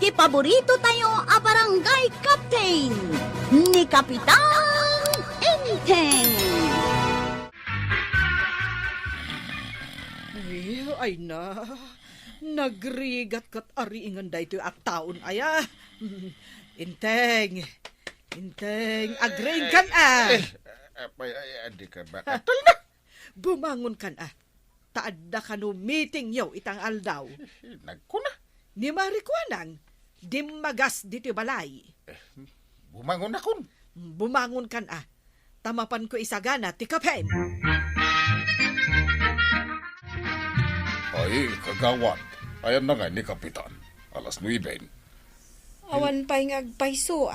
Ti paborito tayo a barangay captain ni Kapitan Enteng. Ay na, nagrigat kat ariingan da ito at taon aya. Inteng, agrein kan Adi ka ba? Katul na! Bumangon kan Taadda ka no meeting yaw itang aldaw. Nagkuna. Ni Marikwanang, dimagas dito balay. Bumangon akon. Bumangon kan Tamapan ko isagana ti kapen. Ay, kagawan. Ayan na nga ni Kapitan. Alas 9. Awan pa'y ngagpayso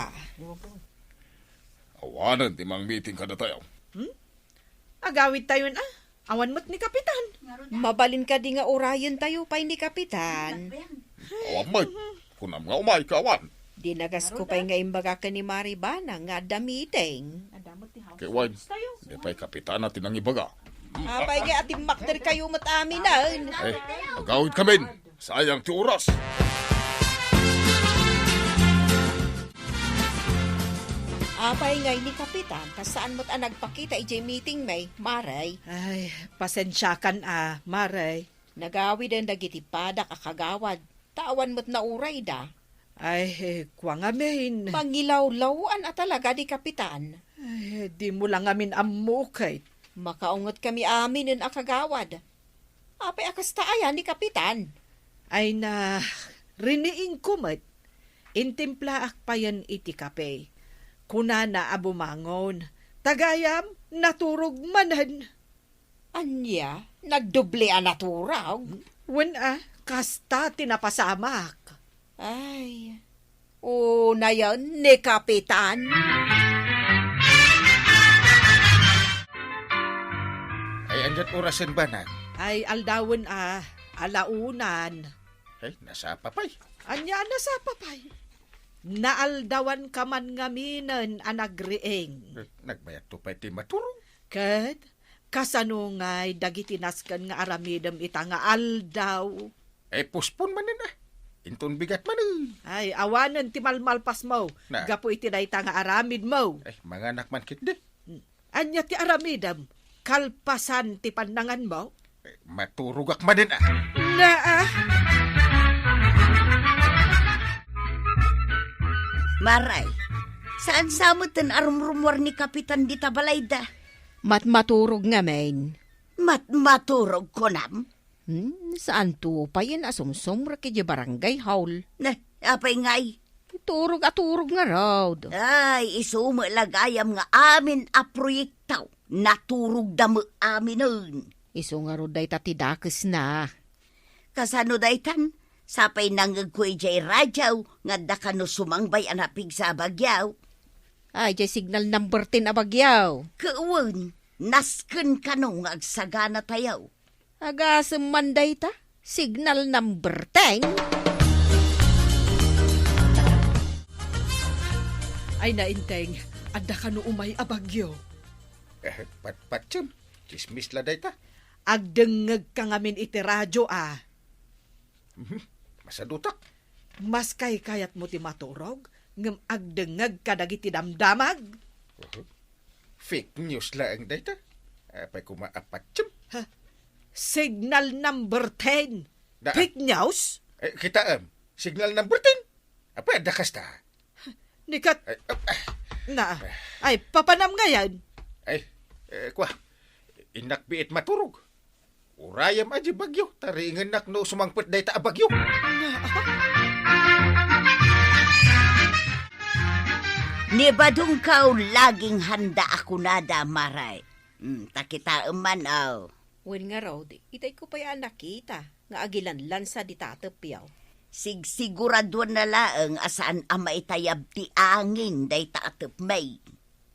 Awanan, timang meeting ka na tayo. Agawid tayo awan mo't ni Kapitan. Mabalin ka di nga orayon tayo pa'y ni Kapitan. Awan may. Kunam nga umay ka, awan. Dinagas ko pa'y nga imbaga ka ni Maribana nga damiting. Kay Wine, di pa'y Kapitan natin ang ibaga. Apay nga ating makter kayo matamin na. Agawid kami. Sayang ti oras. Apay nga ni Kapitan, kasaan mo't nagpakita ijay meeting may, Maray. Ay, pasensya kan Maray. Nagawi din dagiti padak akagawad. Tawan mo't nauray da. Ay, kwa nga main. Mangilaw-lawan talaga di Kapitan. Ay, di mo lang amin amukay. Makaungot kami amin ng akagawad. Apay akas taayan ni Kapitan. Ay na, riniing kumot. Intimpla akpayan iti kape. Kuna na abumangon. Tagayam, naturog manan. Anya, nagdoble naturag. Wen kasta tinapasamak. Ay, na yan ni Kapitan. Ay, andyan orasan ba na? Ay, aldawan alaunan. Ay, nasa papay. Anya na sa papay. Naaldawan ka man ngaminan anagrieng. Nagbayat to pa'y ti maturong. Kat, kasanungay dagiti naskan nga aramidam ita nga aldaw. Ay, puspon man na. Inton bigat man. Ay, awanan ti malmalpas mo. Na. Gapo iti na ita nga aramid mo. Ay, mga anak man kit di. Anya ti aramidam, kalpasan ti pandangan mo. Ay, maturugak man din Na Maray, saan samutan arumrumor ni Kapitan di tabalayda? Maturog nga main. Maturog ko nam? Saan to pa yan asumsum rakidya barangay haul? Na, apay ngay. Turog nga raw. Ay, isumo lagayam nga amin a proyektaw. Naturog damo aminun. Iso nga ro day tatidakes na. Kasano daytan? Sapay nangag ko ijay radyaw nga dakano sumangbay anapig sa bagyaw. Ay, jay signal number 10 abagyaw. Kauwan, nasken kanong agsagana tayaw. Agasem manday ta, signal number 10. ay nainteng, adda ka no umay abagyo. Pat yun. Chismis la day ta. Agdengeg ka ngamin iti radyo Masadutak. Mas kay kayat mo ti maturog, ngem agdengeg ka dagiti damdamag. Fake news la ang day ta. Apay kumaapat yun. Signal number 10. Da- Fake news? Kita signal number 10. Apay adakas ta. Nikat, Ay, ay, papanam ngayon. Kwa, inakbiit maturog. Urayam aja bagyo, taringan nak no sumangpet day ta bagyo. Ni badung kaw laging handa ako nada, Maray. Takita man Wen nga raw, itay ko pa yan nakita. Nga agilanlan sa di tatapyaw. Siguraduan na laang asaan ama itayab ti angin day tatap may.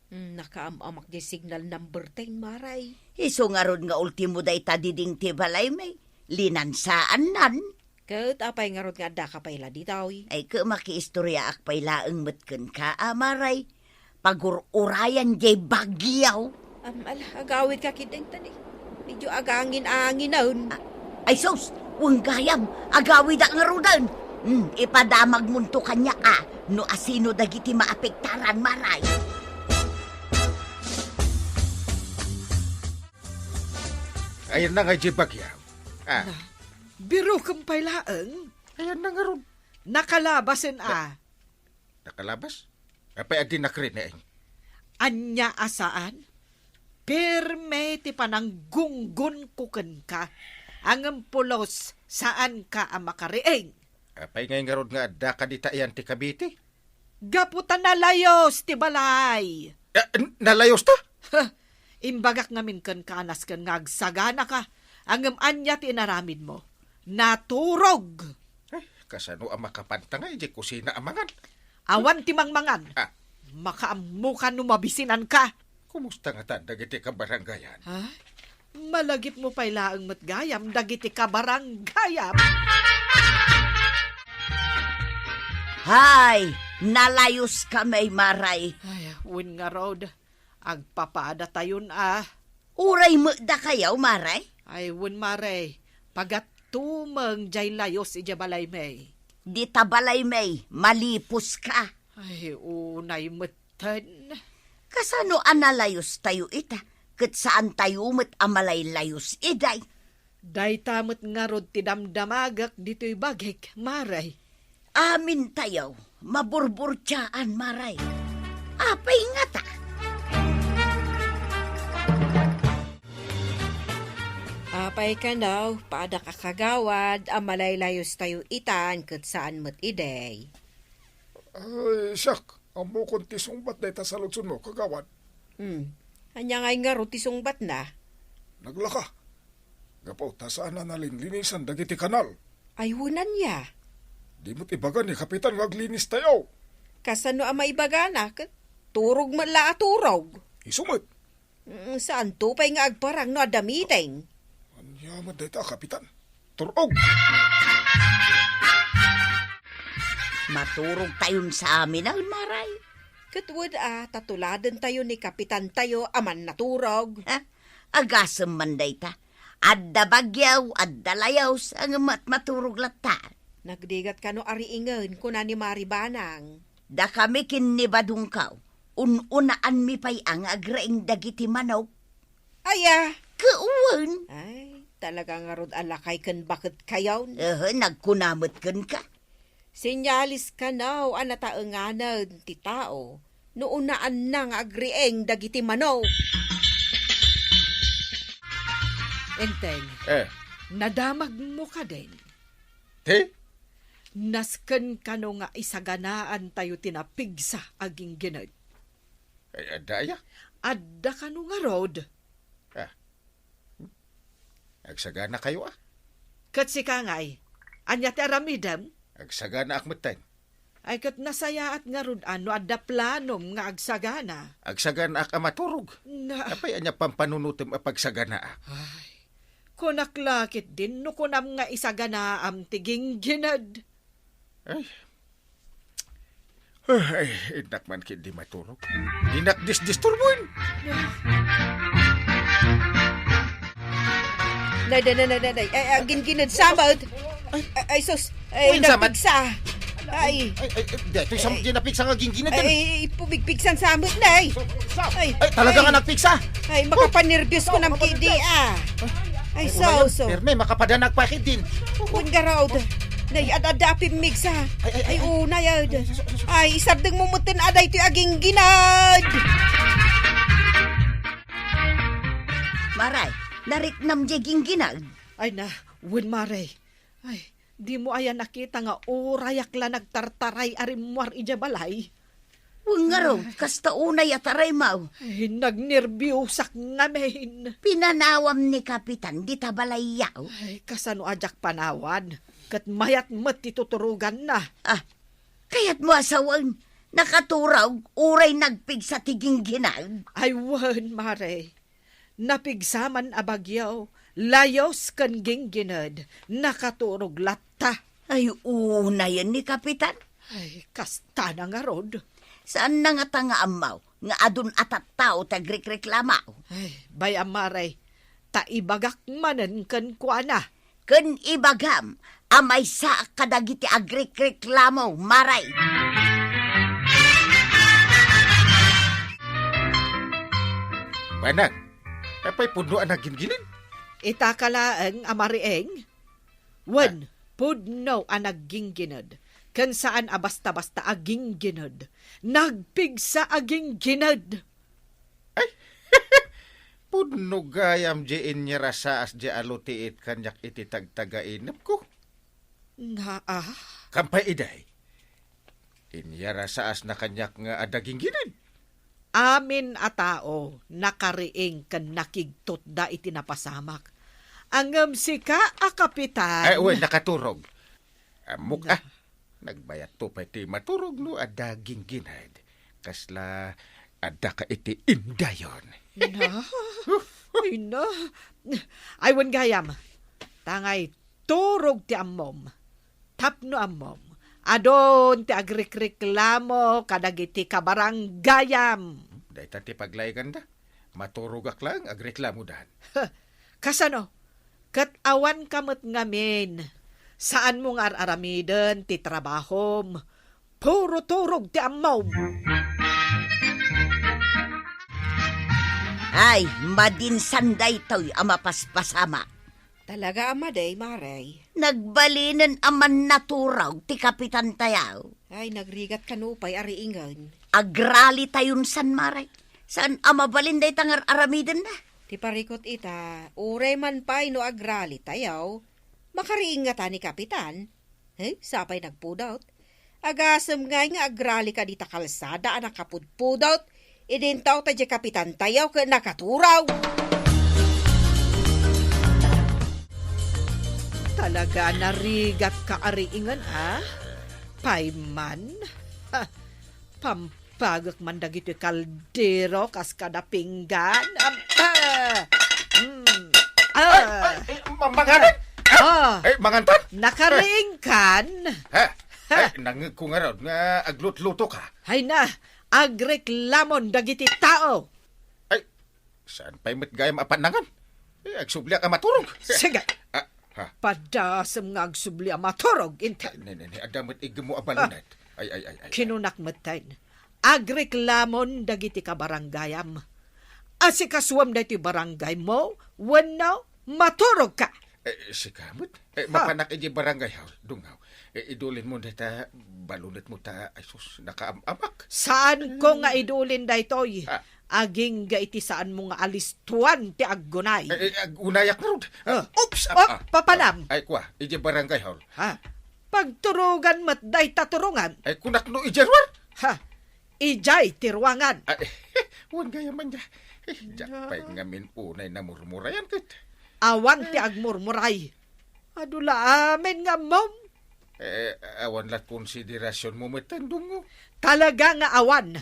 Nakaamak di signal number 10, Maray. Iso nga ron nga ultimo day tadiding ti balay may. Linansaan nan. Kat apay nga ron nga da ka payla di tawi. Ay ka makiistorya ak pay laang matken ka, Maray. Pagururayan jay bagyaw. Agawid ka kideng tani. Medyo agangin-angin na. Ay sos, wang gayam, agawid ang arudan. Ipadamag munto kanya no asino dagiti maapektaran maray. Ayan na nga di bagyaw. Biro kang pailaang. Ayan na nga ron. Nakalabasin Nakalabas? Apay adi nakrin na Anya asaan? Pirme ti panang gunggun kuken ka. Ang pulos saan ka ang makariing. Apay ngay nga ron nga da ka di tayan ti Cavite. Gaputan na layos ti balay. Nalayos ta? Imbagak ngamin kan kanas kan ngagsagana ka. Ang anya ti inaramid mo. Naturog. Kasano ang makapantangay di kusina amangan. Awan ti mangmangan. Ah. Makaamukan no mabisinan ka. Kumusta nga ta dagiti ka baranggayan? Ha? Malagip mo pailaang matgayam, dagiti ka baranggayam. Hay, nalayos kamay maray. Ay, win nga road. Agpapaada tayon Uray mo da kayaw maray? Ay, win mare. Pagatumang jay layos ija balay may. Di tabalay may, malipos ka. Ay, unay matan. Kasano analayos tayo ita? Kat saan tayo met amalay layos iday? Day tamot nga rod ti damdamagak dito'y bagik, maray. Amin tayo, maburburtsaan maray. Apay nga ta. Apay ka daw, paada ka kagawad, amalay layos tayo itan, kat saan mo't iday. Ay, siyak. Ang mo kung tisungbat na ita sa lutsun mo, kagawad. Anya ngay nga ro tisungbat na. Naglaka. Gapo, tasaan na nalinlinisan dagiti kanal. Ay hunan niya. Di mo't ibagan ni Kapitan ngaglinis tayo. Kasano ang maibagana, kat turog man la turog. Isumot. Saan to pa'y nga agparang no adamiting? Anyaman na ita, Kapitan. Turog. Maturog tayon sa amin al maray. Katwad tatuladan tayo ni Kapitan tayo aman naturog. Agasem man day ta. Adda bagyaw, adda layaws, ang maturog lata. Nagdigat ka no ariingan kuna ni Maribanang. Da kami kinibadungkaw. Ununaan mi pay ang agraing dagiti manok. Aya! Kauwan. Ay, talaga nga rod alakay kan bakit kayaw. Nagkunamot kan ka. Sinyalis ka now anataenganan ti tao. Noonaan na nga agrieng dagiti manaw. Enteng, nadamag mo ka din. Te? Nasken ka no nga isaganaan tayo tinapigsa aging ginag. Ay, adaya? Adda ka no nga road. Agsagana kayo Kat si kangay, anya ti aramidam, Agsagana akmatan. ay kat nasaya at nga rod ano adda planom nga agsagana. Agsagana ak amaturog. Na, Apay anya pampanunutim apagsagana ay, kunaklakit din no kunam nga isagana am tiging ginad. Ay, inak man kid di maturog. Inak disturbuin. Nay, agin ginad samad. Ay, sus, ay, Uy, samad. nagpigsa. Ay, Dito isang ginapiksa nga ginggina din. ay, pubigpigsan samad, nay. Ay, Talaga nga nagpiksa. Ay, makapanirbyos ko ng kidi, Ay, so. Perme, makapadanag pa din. Kun garod. Nay, adadapi migsa. Ay, una yad. Ay, isardeng mumutin aday ito aging ginad. Maray, naritnam jeging ginag. Ay na, win mare. Ay, di mo ayan nakita nga urayak la nagtartaray arimwar ija balay. Wangaro, kasta unay ataray mau. Ay, nagnerbiyusak ngamin. Pinanawam ni Kapitan, di tabalay yaw. Ay, kasano ajak panawan. Kat mayat mat ituturugan na. Kaya't mo asawan, nakaturaw, uray nagpig sa tiging ginag. Ay, wan mare. Napigsaman abagyaw. Layos kan gingginad. Nakaturog lata. Ay, unayan ni Kapitan. Ay, kasta na nga rod. Saan na nga tanga amaw, nga adun atat tao tagreklamaw. Ay, bayam mare. Taibagak manan kan kuana. Kun ibagam, amay sa kadagiti agrik-reklamo, maray. Manang, apay puno ang nagingilin. Itakalaang amarieng. Wen, pudno ang nagingginod. Kan saan abasta-basta aging ginod. Nagpigsa aging ginod. Puno gayam di inya rasaas di alutiit kanyak iti tagtagainap ko. Nga Kampay iday. Inya rasaas na kanyak nga adagingilin. amin a tao nakariing kan nakigtot da iti napasamak. Angam sika a kapitan. Ay, uy, nakaturog. Amok nagbayat to pa iti maturog no adaging ginad. Kasla ada ka iti indayon. Na? Ay na. Ay wan gayam. Tangay turog ti ammom. Tapno ammom. Adon ti agrik-reklamo kadagiti kabaranggayam. Dahil tanti paglaygan da. Maturugak lang, agreklamo dahan. Kasano? Kat awan kamot ngamin. Saan mong araramiden ti trabahom? Puro turog ti ammom. Ay, madinsanday to'y amapaspasama. Talaga amaday, maray. Nagbalinan aman naturaw ti kapitan tayaw. Ay, nagrigat kanupay ariingan. Agrali tayon san maray. Saan amabalinday tangar aramiden na? Ti parikot ita, uray man pa'y no agrali tayaw. Makariing nga ta ni kapitan. Sapay nagpudot. Agasam nga agrali ka di ta kalsada anak kapudpudot. Idintaw ta di kapitan tayaw ka nakaturaw. Talaga narigat ka ariingan Payman? Pampagak man dagiti kaldero kas kada pinggan. Mangaran! Mangantan! Nakariing kan? Nangig ko nga raw nga aglut-luto ka. Hay na, agreklamon dagiti tao. Saan pa'y matgayam apanangan? Agsubli ka maturog. Sige. Padasam nga agsubli maturog. Adamot igmo abalunat. Ay. Kinunak matayin. Agreklamon dagiti kabaranggayam. Asikaswam da iti barangay mo, wano maturog ka. Si kamot? Mapanak iji barangay haw, dungaw. Idulin mo na ta, balunat mo ta, ay sus, nakaamak. Saan ko nga idulin da ito'y? Aging ga iti saan mo nga alistuan ti aggunay. Unayak na rod. Oops! Papanam. Ay kwa, iji barangay haw. Pagturugan mat day taturungan. Ay kunak no ijarwar. Ijay tirwangan. Huwag gaya man niya. Pa'y ngamin unay na murmurayan kit. Awan ti agmurmuray. Adula amin nga mom. Awan lat konsiderasyon mo matandong mo. Talaga nga awan.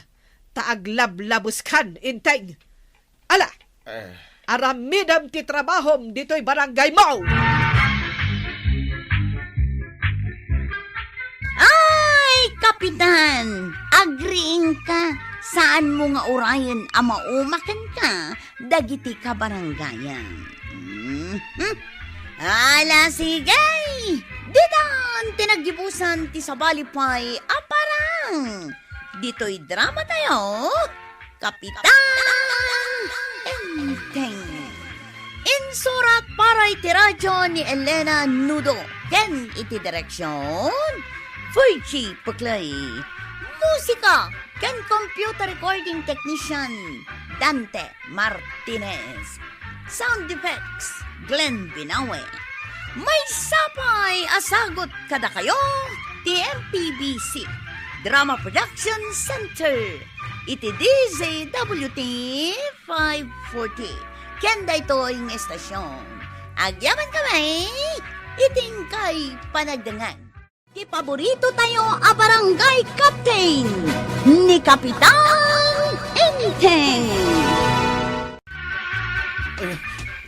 Taaglablabos kan, inteng. Ala, aramidam ti trabahom dito'y barangay mo. Ay, kapitan! Agriing ka. Saan mo nga urayan amaumakan ka? Dagiti ka barangayan. Ala, sigay! Ditan, tinagibusan ti sabalipay aparang. Dito'y drama tayo, Kapitan Enteng. Insurat para iti radyo ni Elena Nudo. Ken iti direksyon, Fuji Puklay. Musika, ken computer recording technician, Dante Martinez. Sound effects, Glenn Binawe. May sapay asagot kada kayo, TMPBC. Drama Production Center. Iti DZWT 540. Kenda ito yung estasyon. Agyaman kami, iting kay panagdangan. Ti paborito tayo a barangay captain ni Kapitan Enteng.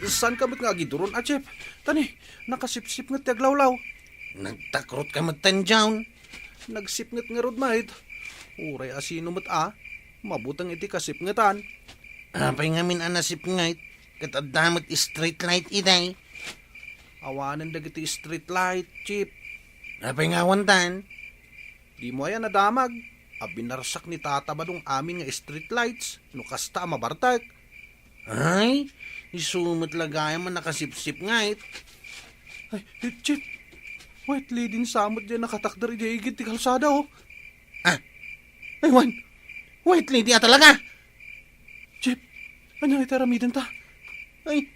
Saan ka nga giduron, Chef? Tani, nakasipsip nga tiaglawlaw. Nagtakrot ka matanjawn. Nagsipngat nga rod, mait. Uray asino mat mabutang iti kasipngatan. Apay ngamin anasip ngayt. Katadamot street light iday. Awanan dagiti street light, Chip. Apay nga wantan. Di mo ayan nadamag. Abinarsak ni tata badong amin nga street lights. No kasta mabartag. Ay, isumot lagay man nakasipsip nga it. Ay, Chip. White lady ni samot dyan nakatakdar dyan igit ti kalsada, oh. Ay, Juan. White lady talaga. Chip, anya iti aramiden ta? Ay,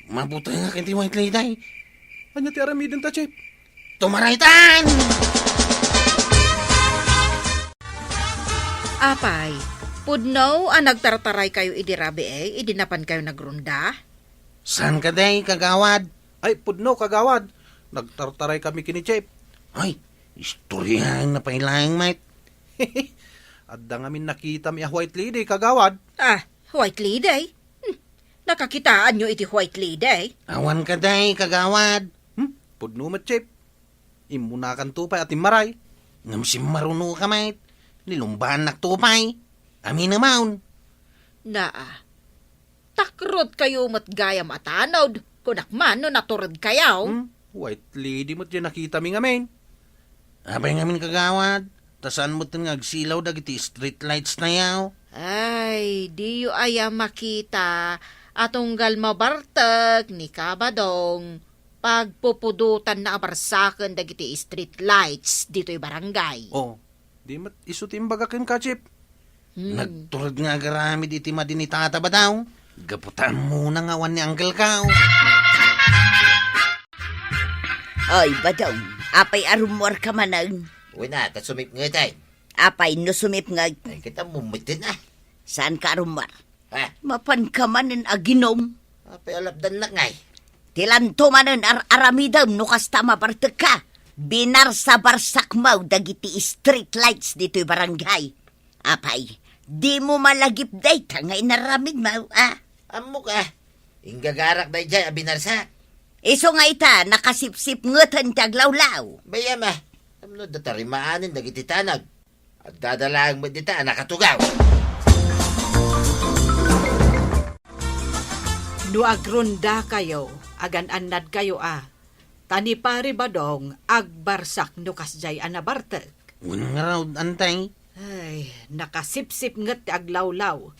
mabuti nga kinti white lady. Anya ti aramiden ta, Chip? Tumaraitan! Apay, pudno ang nagtartaray kayo idirabi idinapan kayo nagrunda? San ka day, kagawad? Ay, pudno, kagawad. Nagtartaray kami kini Chip. Ay, istoryahan na pailang, mate. Adda ngamin nakita mi a white lady, kagawad. White lady? Nakakitaan nyo iti white lady? Awan ka day, kagawad. Pudno mat, Chip. Imunakan tupay at imaray. Ngam si maruno ka, mate. Nilumbahan naktupay. Amin naman. Takrot kayo matgayam atanod. Kunakman no naturod kayaw. White lady mo't dyan nakita mi ngamin. Abay ngamin kagawad. Tasan mo nga agsilaw dagiti street lights na yaw. Ay, di yu aya makita atunggal mabartag ni Kabadong pagpupudutan na abarsakan dagiti street lights dito'y barangay. Oh, di mat isutim bagakin ka, Chip. Nagturod nga garamid iti madinitata ba daw? Gaputan muna nga wan ni Uncle Kao. Ay, badong, apay arumor ka manang. Uy na, kasumip nga tayo. Apay no sumip nga. Ay, kita mumitin ah. Saan ka arumor? Ha? Mapan ka manin aginom. Apay alapdan na ngay. Tilanto manin aramidam no kasta mabartag ka. Binar sa barsak mau dagiti street lights dito'y barangay. Apay, di mo malagip day tangay naramid mau, Amok ah. Inggagarak na dyan, abinarsak. Iso nga ita, nakasipsip ngutan taglawlaw. Bayam ah. Amno datarimaanin dagiti tanag. At dadalaang mo dita, nakatugaw. No agrunda kayo, agan-anad kayo Tani pari badong, agbarsak no kasjay anabartag. Unang raw, antay. Ay, nakasipsip ngat ti aglawlaw.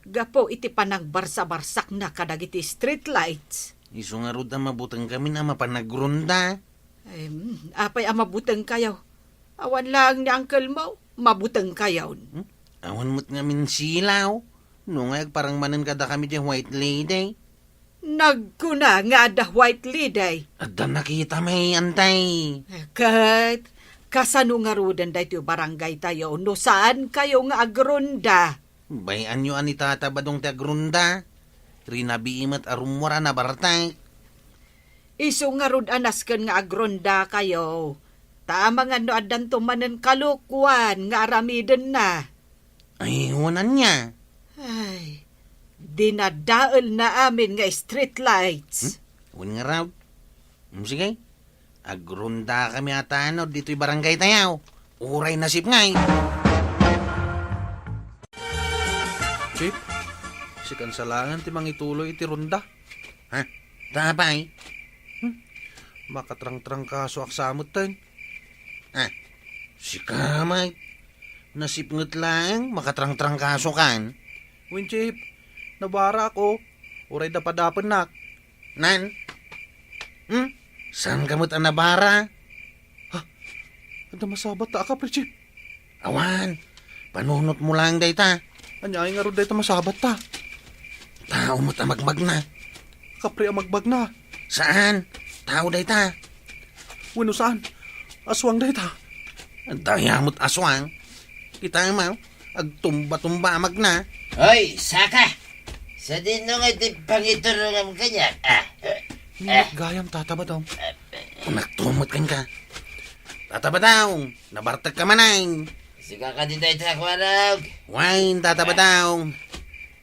Gapo iti panagbarsa-barsak na kadagiti street lights. Iso nga raw mabutang kami na mapanagrunda. Ay, apay mabutang kayo. Awan lang ni uncle mo, mabutang kayo. Awan mo't nga min silaw. Nung ay parang manan kada kami di white lady. Nagkuna nga da white lady. At da nakita may antay. Kat, kasano nga rudan da ito barangay tayo, no saan kayo nga agrunda? Bayan nyo ani tata badong ti agrunda. Rinabiimat arumura na bartay. Iso nga rud anasken nga agrunda kayo. Tama nga no adan tumanen kalukwan nga aramiden na. Ay, wanan niya. Ay, dinadaol na amin nga street lights. Wan nga raw. Sige. Agrunda kami atano dito'y barangay tayaw. Uray nasip ngay. Chip, si kansalangan ti mangituloy iti runda. Ha? Tapay? Makatrang-trang kaso aksamot tayo. Ha? Si kamay. Nasipngot lang, makatrang-trang kaso kan. Win, Chip, nabara ako. Uray dapadapan nak. Nan? Saan kamot ang nabara? Ada masabat ta ka, pre, Chip. Awan, panunot mo lang day ta. Anyay nga ron dahito masabat ta. Tao mo't amagmag na. Kapre amagbag na. Saan? Tao day ta. Wino saan? Aswang dahita. Ang daya mo't aswang. Kita mo, agtumba-tumba amag na. Hoy, saka! Sa dino nga di pangiturungan kanya. Minat gayam tataba daw. Nagtumot ka. Tatabadaw, nabartag ka manay. Sika ka din tayo takwarag. Wine, tatabadaw.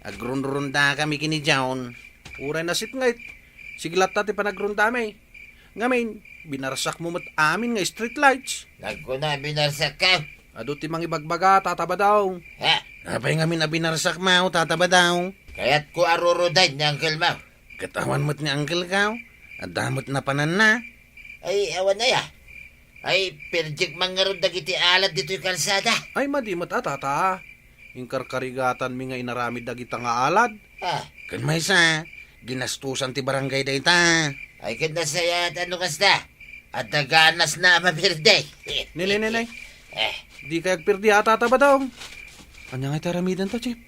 Agrun-runda kami kini John. Uray nasip ngayt. Siglat tati panagrunda may. Ngamin, binarsak mo mat amin nga street lights. Nagkuna binarsak ka. Ado ti mang ibagbaga, tataba daw. Ha? Apay nga minabinarsak mau, tatabadaw. Kaya't ko aruruday ni Uncle Mau. Katawan mo't ni Uncle Kao. At damot na panan na. Ay, awan na ya. Ay, perjek mangarod dagiti alat dito yung kalsada. Ay madimot atata. Ingkarkarigatan mi nga inaramid dagita nga alad. Ah, Kan may sa, ginastusan ti barangay dayta. ay kad nasaya at ano kasda. At naganas na mabirday. Nilay. Eh, Di kayag pirdi atata ba daw? Kanya nga taramidan ta, Chip.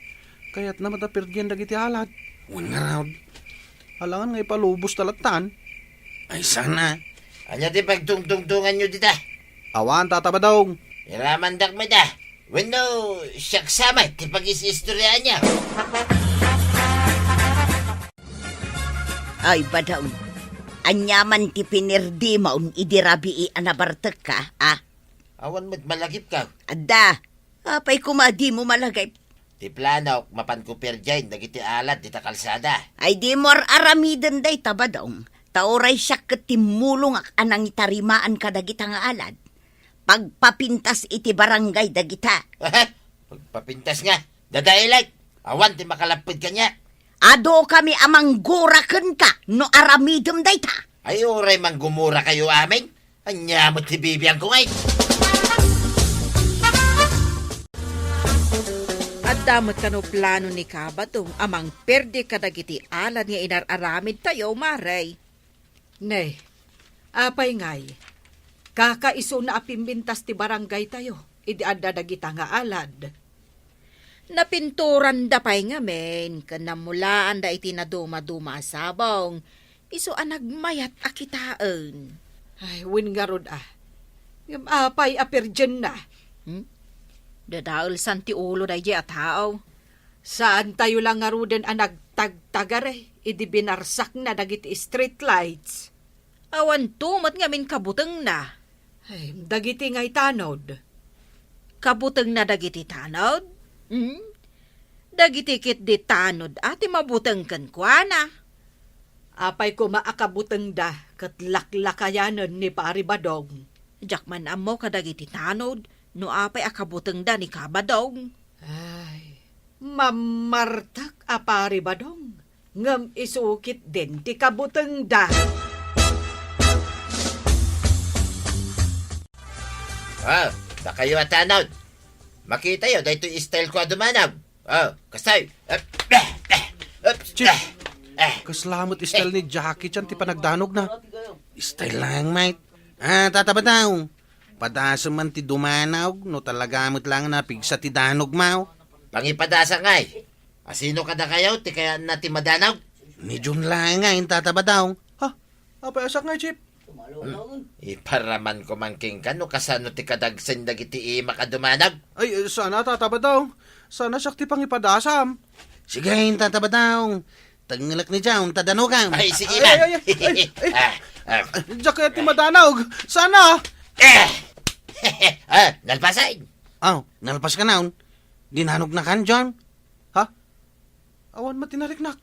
Kaya't na matapirdiyan dagiti alad. Wan nga raw. Halangan nga ipalubos talatan. Ay sana. anya di pagtungtungtungan nyo dita. Awan tata ba daw? Iramandak mo da. Wano, siyak samay, ti pag-istorya niya. Ay, badaw. Anyaman ti pinirdi maun idirabii anabartek ka, ah? Awan mo't malagip ka. Adda, apay kumadi mo malagay. Ti plano, mapan ko perjay, dagiti alat, dita kalsada. Ay di mor aramiden day tabadong. Tauray siya ketimulong ak anang itarimaan ka dagita nga alad. Pagpapintas iti barangay dagita. Pagpapintas nga, dadailat. Awan, ti makalapid ka niya. Ado kami amang guraken ka no aramidem day ta. Ay, oray mang gumura kayo amin. Anya mo ti bibiyang ko ngay. At damot kano plano ni Kabatong amang perde kadagiti alad nga inararamid tayo, Maray. Ne, apay ngay. Kakaiso na apimbintas ti barangay tayo. Idi adda dagita nga alad. Napinturan da pay nga men, kanamulaan da iti naduma-duma asabong, iso anagmayat akitaan. Ay, win nga rod ah. Ngam apay aperjen na. Dadaol santi ulo da di ataw. Saan tayo lang nga ruden ang nagtagtagare. Idi binarsak na dagiti street lights. Awan tumat nga min kabuteng na. Ay, dagiti ngay tanod. Kabuteng na dagiti tanod? Dagiti kit di tanod ati mabuteng kan kuana. Apay ko maakabuteng da kat laklakayanan ni Pari Badong. Jakman amo kadagiti tanod, no apay akabuteng da ni Kabadong. Ay, mamartak a Pari Badong. Ngam isukit din ti kabuteng da. Ah, da kayo atanod. Makita yun, dahil ito style ko adumanag. Oh, kasay. Chip. Kaslamot istal ni Jackie chan ti panagdanog na. Style lang, mate. Tata ba daw? Padasa man ti dumanaw, no talagamot lang na pigsa ti danog mau. Pangipadasa ngay. Asino kada kayo, ti kaya na ti madanaw? Ni Jun lang nga, tata ba daw? Ha? Apay asak nga, Chip. Iparaman ko mangking ka, no kasano ti kadagsan dagiti ima kadumanag? Ay, sana tata ba daw? Sana sakti pang ipadasam. Sige, tata ba daw? Tangilak ni Jawn, tadanugang. Ay, sige man. Jacket ti madanog. Sana! Nalpasain. Oh, nalpas ka naon. Dinanog na kan, John. Ha? Awan matinariknak.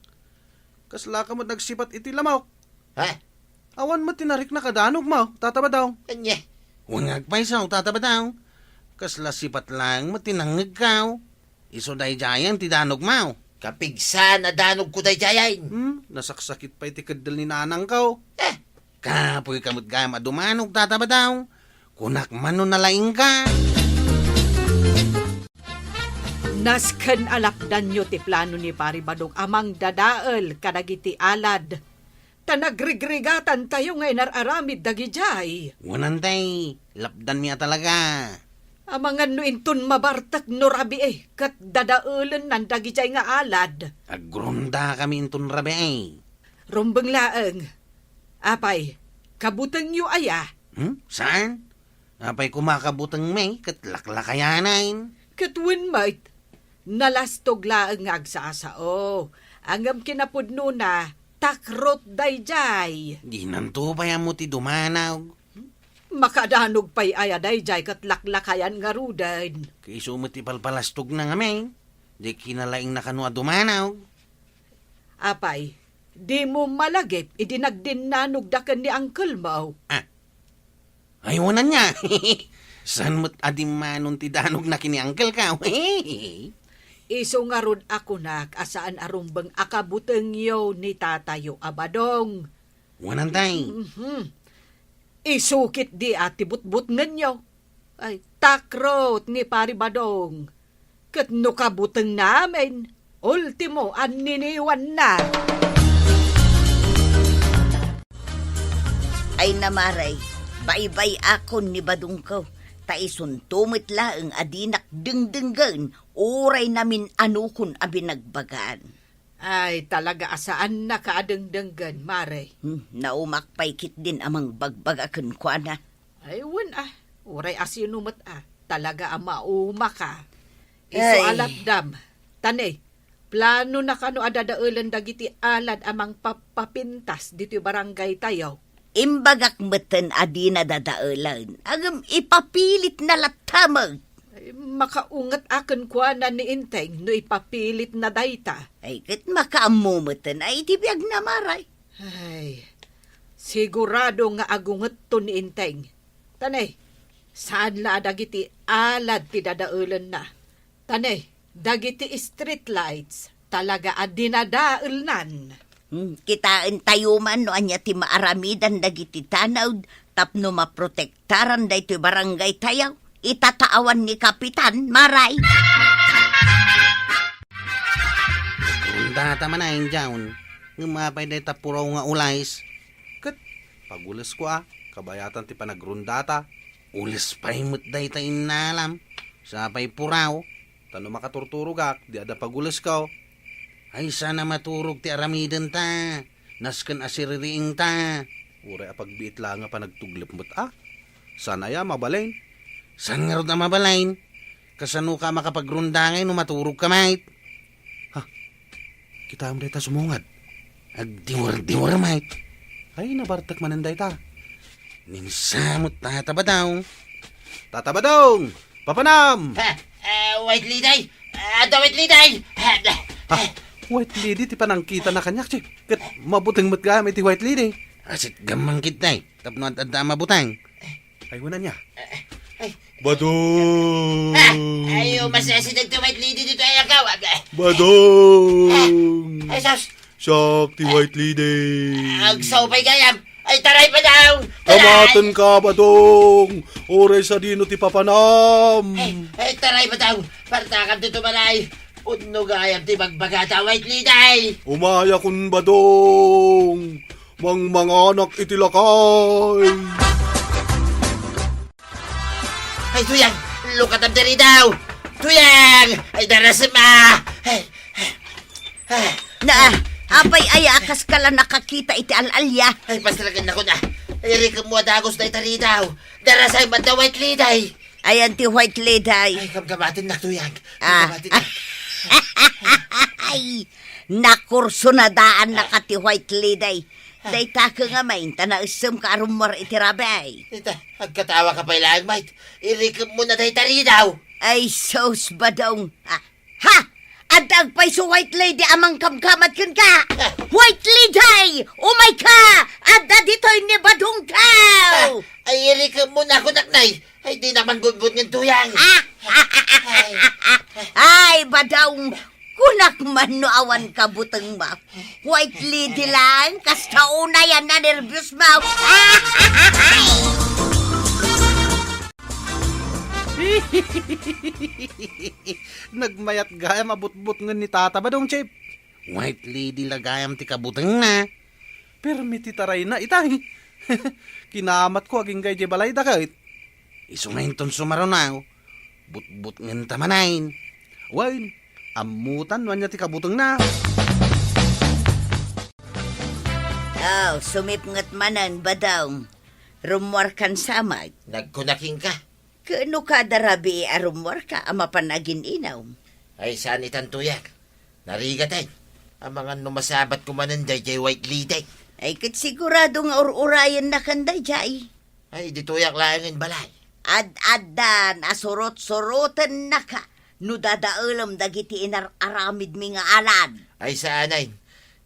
Kasla ka mo nagsipat iti lamaw. Ha? Awan matinarik na kadanog mo. Tata ba daw? Anya? Wangag paisaw, tata ba daw? Kasla sipat lang, matinangig ka. Iso day jayan, ti danog mau. Kapigsa na danog ko day jayain. Nasaksakit pa iti kadal ni nanang ka. Kapoy kamot gama dumanog, tata ba daw? Kunak man nun nalaing ka. Nasken alapdan nyo ti plano ni Pari Badong amang dadael kadagiti alad. Tanagrigrigatan tayo nga inararamid dagijay. Wanantay, lapdan niya talaga. Amangan no intun mabartak no rabi kat dadaelan nan dagijay nga alad. Agrunda kami intun rabi ay. Rumbeng laeng. Apay, kabuteng yu aya. Saan? Apay kumakabutang may, katlaklakayanain. Katwin mait, nalastog laeng nga agsasao. Angam kinapudno na, takrot dayjay. Di nanto pa yan mo ti dumanaw. Makadanog pa'y aya dayjay kat laklakayan nga rudan. Kay sumati palpalastog na nga may. Di kinalaing na kanwa dumanaw. Apay, di mo malagip, idinagdinanog dakan ni Uncle Mau. Ayawanan niya. San mo't adimanon ti danog na kini-uncle ka? Iso nga rod ako nak, asaan arumbang akabuteng yo ni tatayo abadong. Wanan tay. Isukit di ati butbut ninyo. Ay, takrot ni Pari Badong. Kat no kabutang namin, ultimo aniniwan na. Ay namaray, baybay akon ni Badong ko. Taisun tumit laeng adinak dengdenggan, oray namin anukon abinagbagaan. Ay, talaga asaan na kaadengdenggan, Mare. Naumakpay kit din amang bagbagakan kwa na. Ay, uray asinumat talaga ang mauma ka. Iso Ay. alat dam. Tanay, plano na kano adadaulan dagiti alad amang papapintas dito barangay tayo. Imbagak meten adi na dadaulan, agam ipapilit na latamag. Ay, makaungat akan kwa na ni Inteng no ipapilit na dayta. Ay kat makaamumeten ay tibiyag na maray. Ay, sigurado nga agungat to ni Inteng. Tanay, saan la dagiti alad ti dadaulan na? Tanay, dagiti street lights talaga adinadaulnan. Kitaan tayo man no anya ti maaramidan dagiti tanaw tapno maprotektaran da ito barangay tayaw. Itataawan ni Kapitan Maray. Rundata man na yung jaon. Ngumapay day tapuraw nga ulays. Kat, pagulas ko kabayatan ti panagrundata. Ulis pa himot day ta inalam. Sapay puraw. Tano makaturturugak, di ada pagulas ka. Ay sana maturog ti aramidan ta. Nasken asiririing ta. Uray apagbiit lang nga panagtuglip mo't Sana ya mabalain. San nga rin na mabalain? Kasano ka makapagrundangay no maturog ka mait? Kita mo day ta sumungad. Agdiwar-diwar mait. Ay, nabartak mananday ta. Ninsamot tataba daw. Tatabadong! Papanam! White Liday! White Liday! White lady, ti panangkita na kanyak, chik. Kat mabuting mat gamit ti white lady. Asit gamang kitay. Tapno at adda mabutang. Ay, wala niya. Ay. Badong! Ayaw, masasinag to White Lady dito ay agaw. Badong! Ay, sos! Siyak, ti white lady. Agsaupay gayam! Ay, taray pa daw! Kamatan ka, Badong! Oray sa dino ti papanam! Ay, taray pa daw! Partakam dito manay! Unno gayam ti magbagata White Lady! Umaya kun Badong! Mang mga anak itilakay! Ay, tuyang! Lukatam diri daw! Tuyang! Ay, darasama! Apay ay akas ka lang nakakita iti alalya. Ay, pasalagan ako na! Ay, rikam mo adagos na itari daw! Darasay man daw White Lady! Ayan ti White Lady. Ay, kamkamatin na tuyang! Kamkamatin na! Ay, nakurso na daan na ka ti White Lady. Dayta ka nga main, tanausam ka arumor iti rabay. Ita, agkatawa ka pa ilang, mate. Irikam mo na dahi tari daw! Ay, sos badong. Ha! Adag pa'y so White Lady amang kamkamat kan ka! White Lady! Umay ka! Ada dito'y ni badong ka! Ay, irikam mo na ako, naknay! Ay, di naman bunbun ng tuyang! Ay, badong! Kunak man no awan ka butang ma. White Lady lang, kasta una yan na nervyos ma. Nagmayat gaya mabutbut nga ni Tata Badong, Chip. White lady lagayam ti kabutang na. Permiti taray na itay. Kinamat ko aging gay balay da kahit. Isumahinton sumaronaw. Butbut ngan tamanain. Wain, amutan wanya ti kabutang na. Oh, sumipngat manan badong. Rumwar kan samay. Nagkunaking ka. Kano ka darabi arumwar ka ama panagin inaw. Ay, saan itan tuyang? Narigatan. Ang mga numasabat ko mananday jay White Lady. Ay kat sigurado nga ururayan na kanday jay. Ay, di tuyak langin balay. Ad-adan, asurot-surotan na ka. No dadaulam dagiti inararamid mi nga alad. Ay, saanay.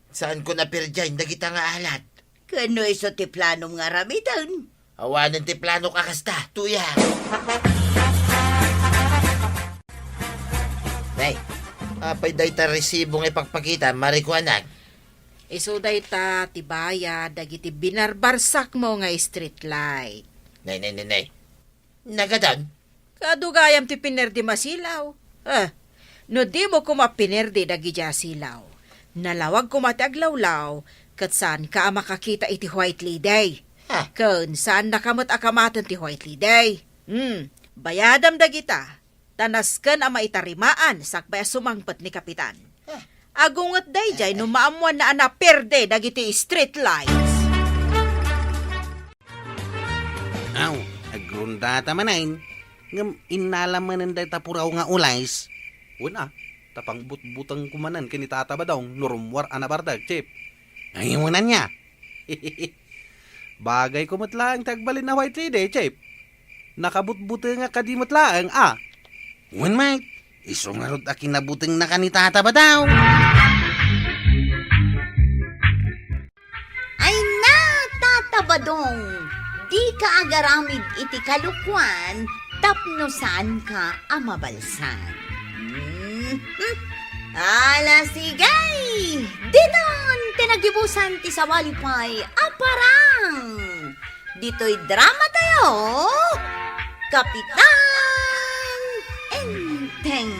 Saan ko napirjay, nagita nga alat. Kano iso ti planong nga ramidan? Awanan ti plano kakasta, tuyang. Nay, apay day ta resibong ipagpakita, marikuanag. Iso dayta tibaya dagiti binarbarsak mo nga street light. Nay. Nagadan? Kadugayam ti pinerdi masilaw. No di mo ko mapinerdi dagiti silaw. Nalawag ko mati aglawlaw, kat saan ka makakita iti White Lady. Ha? Kun saan nakamot akamatan ti White Lady. Bayadam dagita, tanasken ama itarimaan sakbay sumangpet ni Kapitan. Agungot dayjay no maamuan na anaperde dagiti street lights. Aw, agrunda tamanain. Ngam inalamanan day tapuraw nga ulays. Una, tapang butang kumanan kini tata ba daw, nurumwar anabardag, chip. Ayunan niya. Bagay ko matlaang tagbalin na White Lady, chip. Nakabutbuta nga kadimot laang, ah. Wan mate, iso nga rod akin nabutang na kanitata ba daw? Ay na, tatabadong. Di ka agaramid iti kalukwan, tapno saan ka amabalsan. Ala sigay! Diton, tinagibusan ti sawalipay, aparang! Dito'y drama tayo, Kapitan Enteng.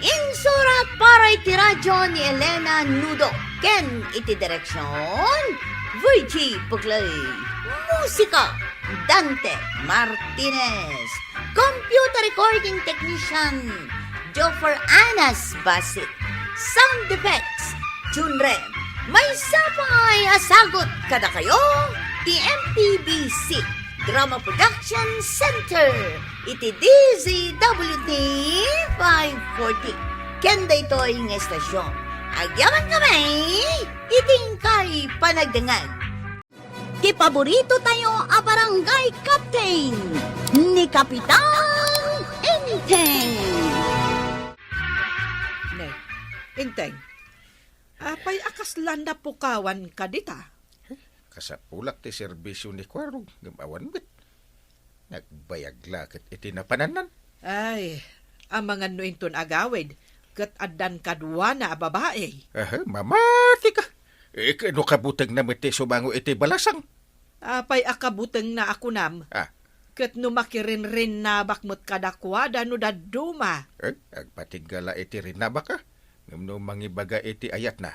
Insurat para iti radyo ni Elena Nudo. Ken iti direksyon, Virgie Puglay. Musika, Dante Martinez. Computer recording technician, Joffer Anas Basit. Sound effects, Junrem. May sapay asagot kada kayo, TMPBC Drama Production Center. Iti DZWT 540. Kenda ito'y ng estasyon. Agyaman kami, iting kay panagdangan. Ti paborito tayo a barangay captain ni Kapitan Enteng. Nay, Inteng, apay akas landa pukawan ka dita. Kasapulak ti serbisyo ni Kwarog, gamawan bit. Nagbayag lakit iti napananan. Ay, ang mga nuinton agawid, kat adan kadwa na a babae. Mamati ka. Kano kabutang naman ti sumango iti balasang? Apay akabuteng na ako nam, Ah, kat numakirin rin na bakmot kadakwada no daduma. agpatigala iti rinaba ka. Ngam mangibaga iti ayat na.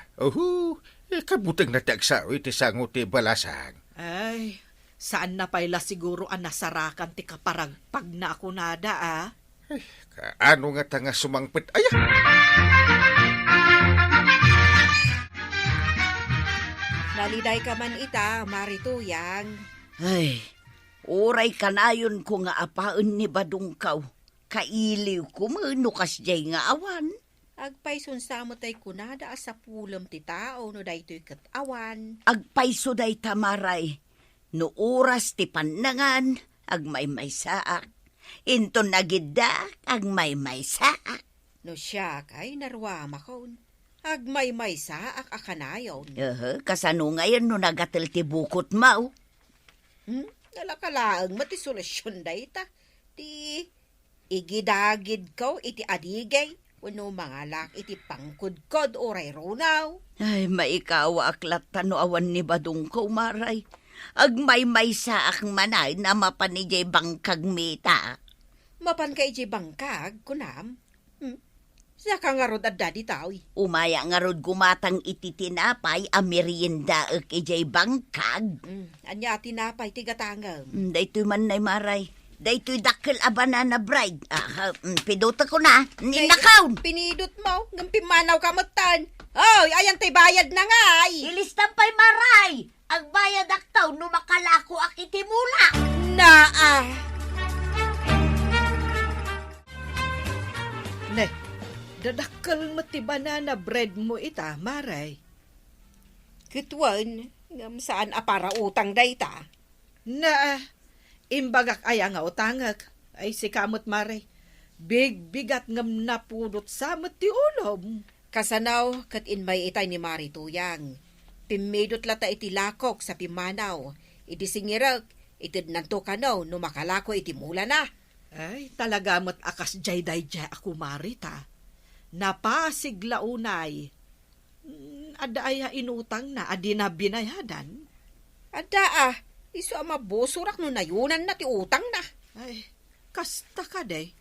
Kabutang na tagsa iti sango ti balasang. Ay, saan na pala siguro ang nasarakan ti kaparagpag na ako nada ah? Kaano nga tanga sumangpit? Aya! Naliday ka man ita, Marituyang. Ay, oray kanayon ko nga apaan ni Badungkaw. Kailiw ko manukas jay nga awan. Agpayson sa mo tay kunada sa pulam ti tao no daytoy ket awan. Agpayso day tamaray. No oras ti panangan, agmay saak. Inton nagidda, agmay saak. No siya kay narwa makon. Agmay saak akanayon. Kasano ngayon no nagatil ti bukot mau? Dalakalaang matisolusyon dayta. Ti igidagid ko iti adigay. Wano mga lak iti pangkudkod oray ronaw. Ay, maikawa aklat tano awan ni Badungkaw maray. Agmay saak manay na mapanijay bangkag mita. Mapan kay iti bangkag, kunam. Sa kangarod at dadi tawi. Umaya nga rod gumatang iti tinapay a merienda ek ijay bangkag. Anya tinapay tigatangam. Daytoy man nay maray. Daytoy dakkel a banana bread. Pidota ko na. Ninakaw. Pinidot mo, ngampimanaw ka matan. Oy, ayan tay bayad na nga ay. Ilistan pa'y maray. Ang bayad aktaw no makalako ak iti mula. Naa. Ne, dadakkel mo ti banana bread mo ita, maray. Kitwan, ngam saan apara utang dayta. Na, imbagak ay nga utangak. Ay si kamot maray. Bigat ngam napudot samot ti ulom. Kasanaw, kat inmay itay ni Marituyang. Pimidot lata iti lakok sa pimanaw. Iti singirag, iti nanto kanaw no makalako iti mula na. Ay, talaga mo't akas jay day ako marita. Napasigla unay. ada ay inutang na adi na binayadan. Ada iso ang mabusurak no nayunan na ti utang na. Ay, kasta ka day.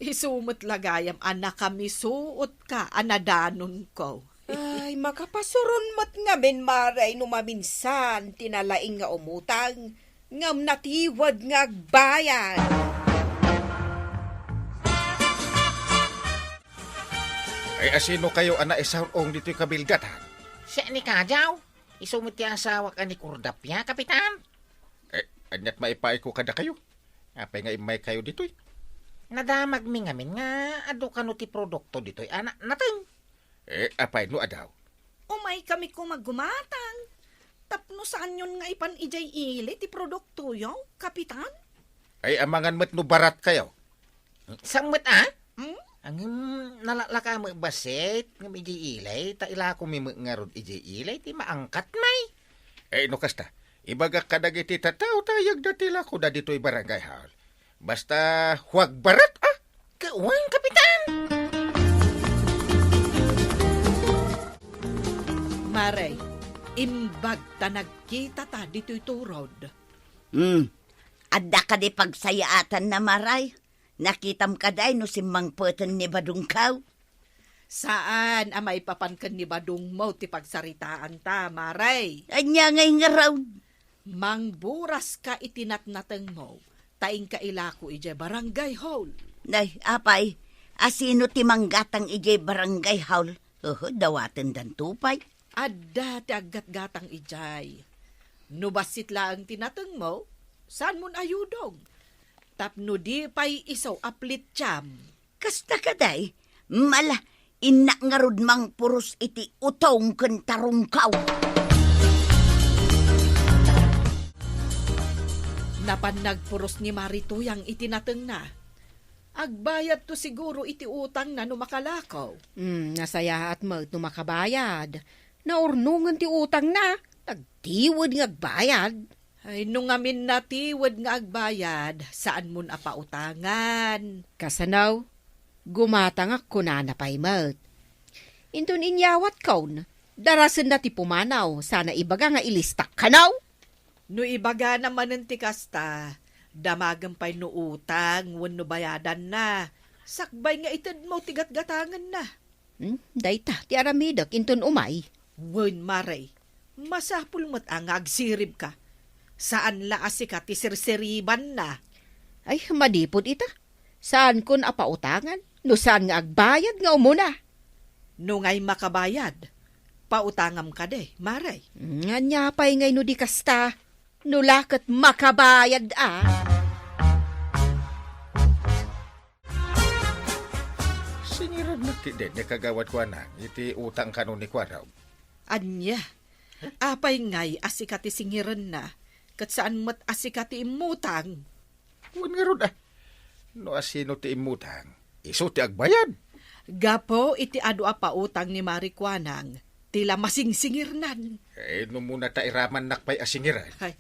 Isumot lagayam anak kami suot ka anadanon ko. Ay, makapasuron mat nga men maray no maminsan tinalaing nga umutang ngam natiwad nga agbayan. Ay asino kayo ana isaong dito'y kabilgatan? Siya ni Kajaw. Isumit yung asawa ka ni Kurdapya, Kapitan. Anyat maipay ko kada kayo. Apay nga imay kayo dito'y. Nadamag mi ngamin nga ado ka no ti produkto dito'y anak natin. Apay no adaw. Umay kami kung maggumatang. Tapno saan yun nga ipan ijay ili ti produkto yung, kapitan? Ay amangan met no barat kayo. Samot Ang nalalaka mo basit ng iji ilay, ta ila ko mi ngarod iji ilay, ti maangkat may. No kasta, ibaga kadagiti tataw tayag datila ko da dito'y barangay hall. Basta huwag barat Kauwang, Kapitan! Maray, imbag ta nagkita ta dito'y turod. Adda ka di pagsayaatan na maray. Nakitam ka day no simmang peten ni Badungkaw. Saan amay papankan ni Badung mo ti pagsaritaan ta, Maray? Anya ngay nga raw. Mangburas ka itinatnateng mo, taing kailako ije barangay hall. Nay, apay, asino ti manggatang ije barangay hall? Dawaten dan tupay. Adda ti aggat-gatang ijay. Nubasit lang tinateng mo, saan mon ayudong? Tapno di pa'y isaw aplit tiyam. Kasta ka day, mala, ina nga rod mang puros iti utong ken tarungkaw. Napan nagpuros ni Marito yang itinateng na. Agbayad to siguro iti utang na numakalakaw. Nasaya at mag no makabayad. Naurnungan ti utang na. Nagtiwad nga agbayad. Ay, nung amin natiwad nga agbayad, saan mun apautangan? Kasanaw, gumatang ako na napay mat. Intun inyawat kaun, darasan na ti pumanaw, sana ibaga nga ilistak kanaw. No ibaga naman ng tikasta, damagan pa'y no utang, no bayadan na. Sakbay nga itad mo tigat-gatangan na. Dayta, ti aramidak, intun umay. Wen maray, masapul mo't ang agsirib ka. Saan laasi ka ti sirsiriban na? Ay, madipod ita. Saan kun apautangan? No saan nga agbayad nga umuna? No ngay makabayad, pautangam ka de, maray. Nga niya pa'y ngay no di kasta. No lakat makabayad Singiran na ti den kagawad ko na iti utang kanon ni Kwaraw. Anya, apay ngay asikati singiran na. Kat saan mat asikati imutang? Wan nga rod No asino ti imutang, iso ti agbayad. Gapo iti adu apa utang ni Marikwanang, tila masingsingirnan. No muna ta iraman nakpay asingiran. Ay,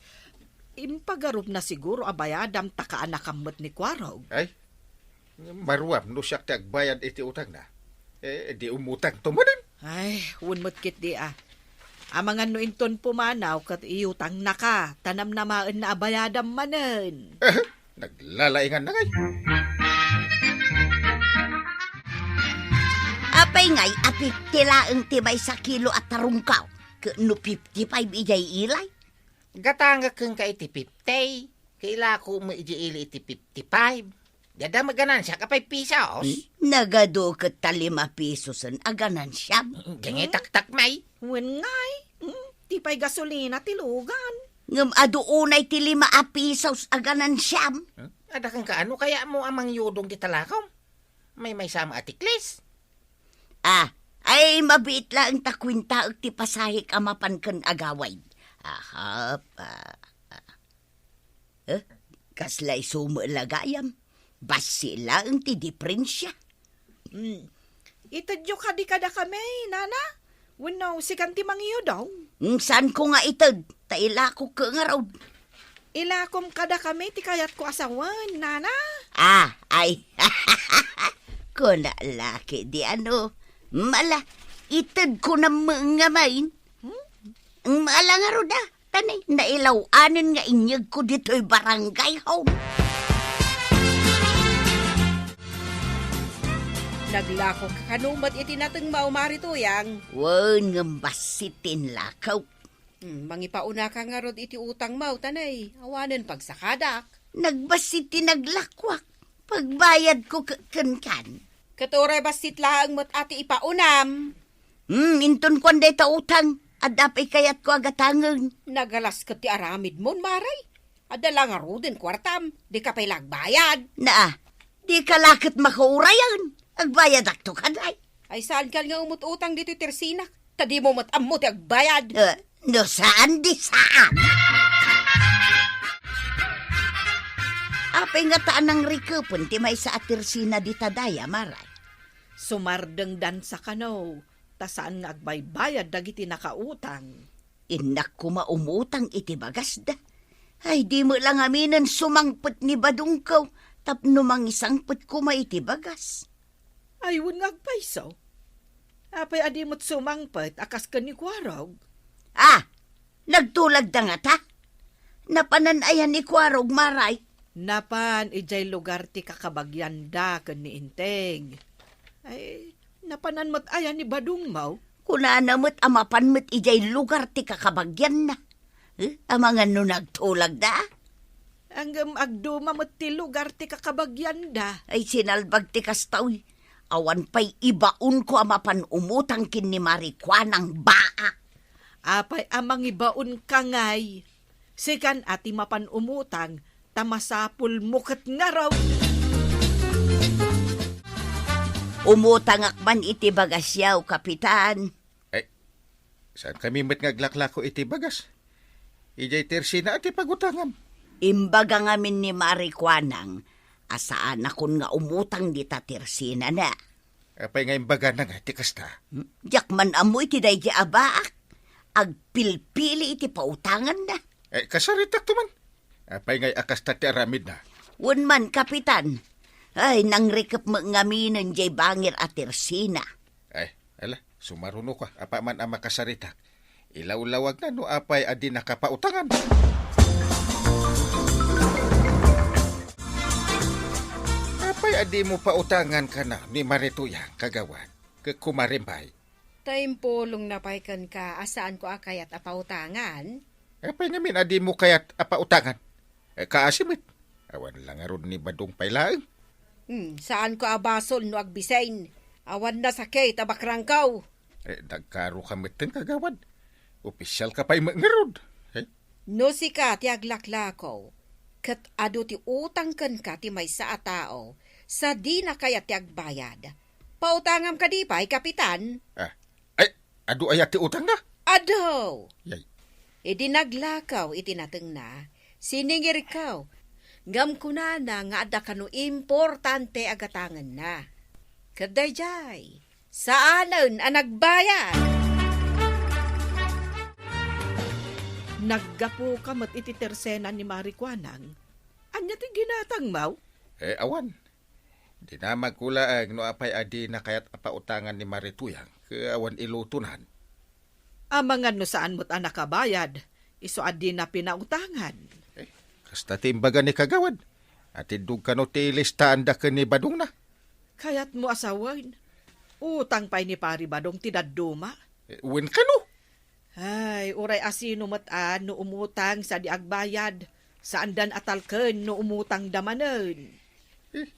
impagarup na siguro abayadam takaanak kamot ni Kwarog. Ay, maruam no siya ti agbayad iti utang na. Di umutang tumanin. Ay, unmot kit di Amangan no inton pumanaw kat iutang na ka, tanam na maan na abayadam manen. Naglalaingan na ngay. Apay ngay, apit tilaang tibay sa kilo at tarungkaw. No 55 ijay ilay. Gatanga kang ka iti 50. Kaila ko mo iji ili iti 55. Dada maganan siya kapay pisos. Nagado ket ta 5 pesos an aganan siya. Gangi tak-tak may. Wen ngay, tipay gasolina tilugan. Ngam ado unay ti 5 pesos aganan siya. Ada kang kaano kaya mo amang yudong di talakaw? May sama atiklis. Ay mabiit lang ta kwinta ti pasahik amapan ken agaway. Ahap. Kaslay sumalagayam. Basi lang ti diferensya. Itadyo ka di kada kami, nana. Wano, sikan ti mangiyo daw. San ko nga itad? Taila ko ka nga raw. Ilakom kada kami, ti kayat ko asawan, nana. Ay. Kuna laki di ano. Mala, itad ko na mga main. Ang maalangaro da, tanay, nailawanan nga inyag ko dito'y barangay home. Naglako kakanumat iti nateng maumari tuyang. Wan nga basitin lakaw. Mangipauna ka nga rod iti utang mau, tanay. Awanan pagsakadak. Nagbasiti naglakwak. Pagbayad ko kan. Katuray basit laang mat ati ipaunam. Inton ko anday ta utang. Adapay kayat ko agatangan. Nagalas ka ti aramid mon, maray. Adala nga rodin kwartam. Di ka pa'y lagbayad. Na, di ka lakit makaurayan. Agbayad akto kanay. Ay saan ka nga umututang dito tersinak? Tadi mo matammo ti agbayad. No saan di saan? Apay nga taan ng rikupon ti may sa atirsina di tadaya, maray. Sumardeng dan sa kanaw, ta saan nga agbaybayad dagiti nakautang. Inak ko maumutang iti bagas da. Ay di mo lang aminan sumangpet ni badong ko, tapno mangisangpet ko maiti bagas. Ayun nga agpaisaw. Apay adi mo't sumangpet, akas ka ni Kwarog. Nagtulag da nga ta? Napananayan ni Kwarog, maray. Napan, ijay lugar ti kakabagyan da kan ni Inteng. Ay, napanan mo't ayan ni Badong Mau. Kunana mo't amapan mo't ijay lugar ti kakabagyan na. Amangan no nagtulag da? Anggam agduma mo't ti lugar ti kakabagyan da. Ay sinalbag ti kastaw. Awan pa'y ibaon ko amapan umutang kin ni Marikwanang baa. Apay amang ibaon kangay. Sikan ati mapan umutang, tamasapul mukat nga raw. Umutang akman iti bagas yaw, kapitan. Saan kami met ngaglaklako iti bagas? Ijay tersina ati pagutangam. Imbaga ngamin ni Marikwanang, asaan akon nga umutang di tatirsina na. Apay nga imbaga na nga iti kasta. Jakman amoy ti day di abaak. Agpilpili iti pautangan na. Kasaritak to man. Apay nga akasta ti aramid na. Unman, kapitan. Ay, nang rikap ngaminan jay bangir at tirsina. Sumaruno ka. Apa man ang makasaritak. Ilaw-lawag na no apay adi nakapautangan. Apay adi mo pautangan ka na ni Marituyang kagawan. Kumarimbay. Taimpolong napaykan ka asaan ko akayat apautangan. Apay namin adi mo kayat apautangan. Kaasimit. Awan lang aron ni Badong pailaang. Saan ko abasol no agbisain? Awan na sakay tabakrangkaw. Nagkaro ka mitin kagawad. Opisyal ka pa'y mangarod. No si ka ti aglaklakaw. Kat ado ti utang kan ka ti may sa atao. Sa di na kaya ti agbayad. Pautangam ka di pa'y, kapitan. Ado ayat ti utang na? Ado! Yay. Idi naglakaw iti nateng na. Siningir ikaw. Ngam kuna na nga ada kanu importante agatangan na. Kaday jay. Saanan ang nagbayad? Naggapo ka mat iti tersena ni Marikwanang. Anya ti ginatang mau? Awan. Di na magkulaang no apay adi na kayat apautangan ni Marituyang. Awan ilutunan. Amangan no saan mo't anak kabayad. Iso adi na pinautangan. Kasta timbaga ni kagawad. At idug ka no ti listahan da ka ni Badong na. Kayat mo asawain. Utang pa'y ni Pari Badong tidaduma. Uwin ka no? Ay, uray asino mataan no umutang sa diagbayad. Saan dan atalken no umutang damanen.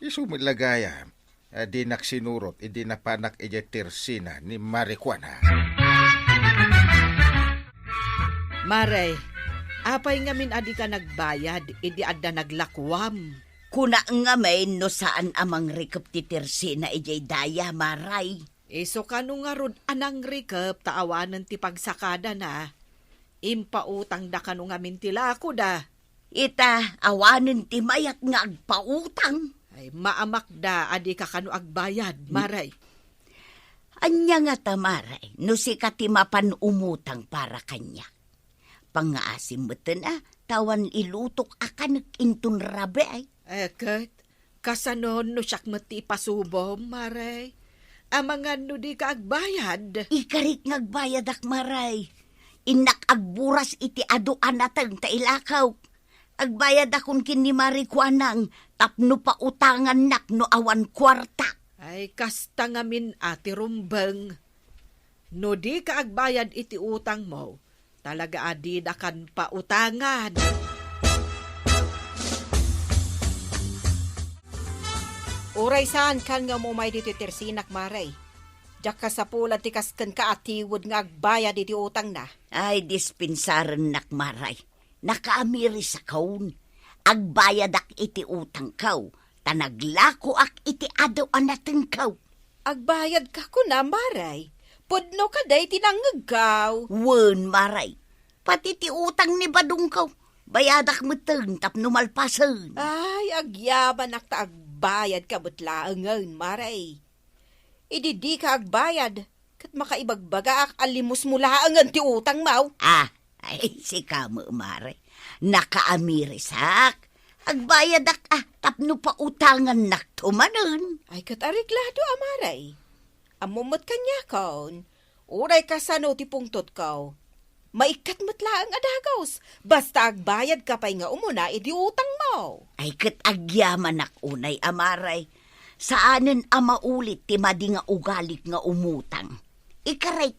Isumilagaya. Di naksinurot, hindi napanak ijetirsina ni Marikwana. Maray, apay ngamin adi ka nagbayad, idi adda naglakwam. Kuna nga may no saan amang rikap ti tirsina ijay daya, maray. Iso kanu nga rod anang rikap taawanan ti pagsakada na. Impautang da kanu nga mintila ako da. Ita, awanin ti mayat nga agpautang. Ay, maamak da adi ka kanu agbayad, maray. Anya nga ta, maray, no si katimapan umutang para kanya. Pangaasim mo tawan ilutok akan intun rabe ay. Eket, kasanon no siyak mati pasubom, maray. amangan no di ka agbayad. Ikarik ngagbayad ak maray. Inak agburas iti aduan natang tailakaw. Agbayad akong kini marikwanang tapno pa utangan nak no awan kwarta. Ay kasta ngamin ati rumbeng. No di ka agbayad iti utang mo, talaga adi na kan pautangan. Uray saan kan nga mo may dito tersinak maray. Diyak ka sa pula ti kasken ka atiwod nga agbayad iti utang na. Ay dispensaran nak maray. Nakaamiri sa kaun. Agbayad ak iti utang kaw. Tanaglako ak iti aduan natang kaw. Agbayad ka ko na maray. Pudno ka day tinangagaw. Wen maray. Pati ti utang ni badong kaw. Bayadak meteng tapno malpasen. Ay, agyaban ak ta agbayad ka butlaangan maray. Idi ka agbayad. Kat makaibagbaga ak alimos mulaangan ti utang mau. Ay, si kamo, mare. Nakaamirisak. Agbayad ak, tapno pa utangan nak tumanon. Ay, kat ariglado amaray. Amumot kanya kaon. Uray ka sa no ti pungtot kaw. Maikat matlaang adagaws. Basta agbayad ka pa'y nga umuna, idi utang mo. Ay, kat agyaman ak unay, amaray. Saanen amaulit ti madi nga ugalik nga umutang. Ikaray,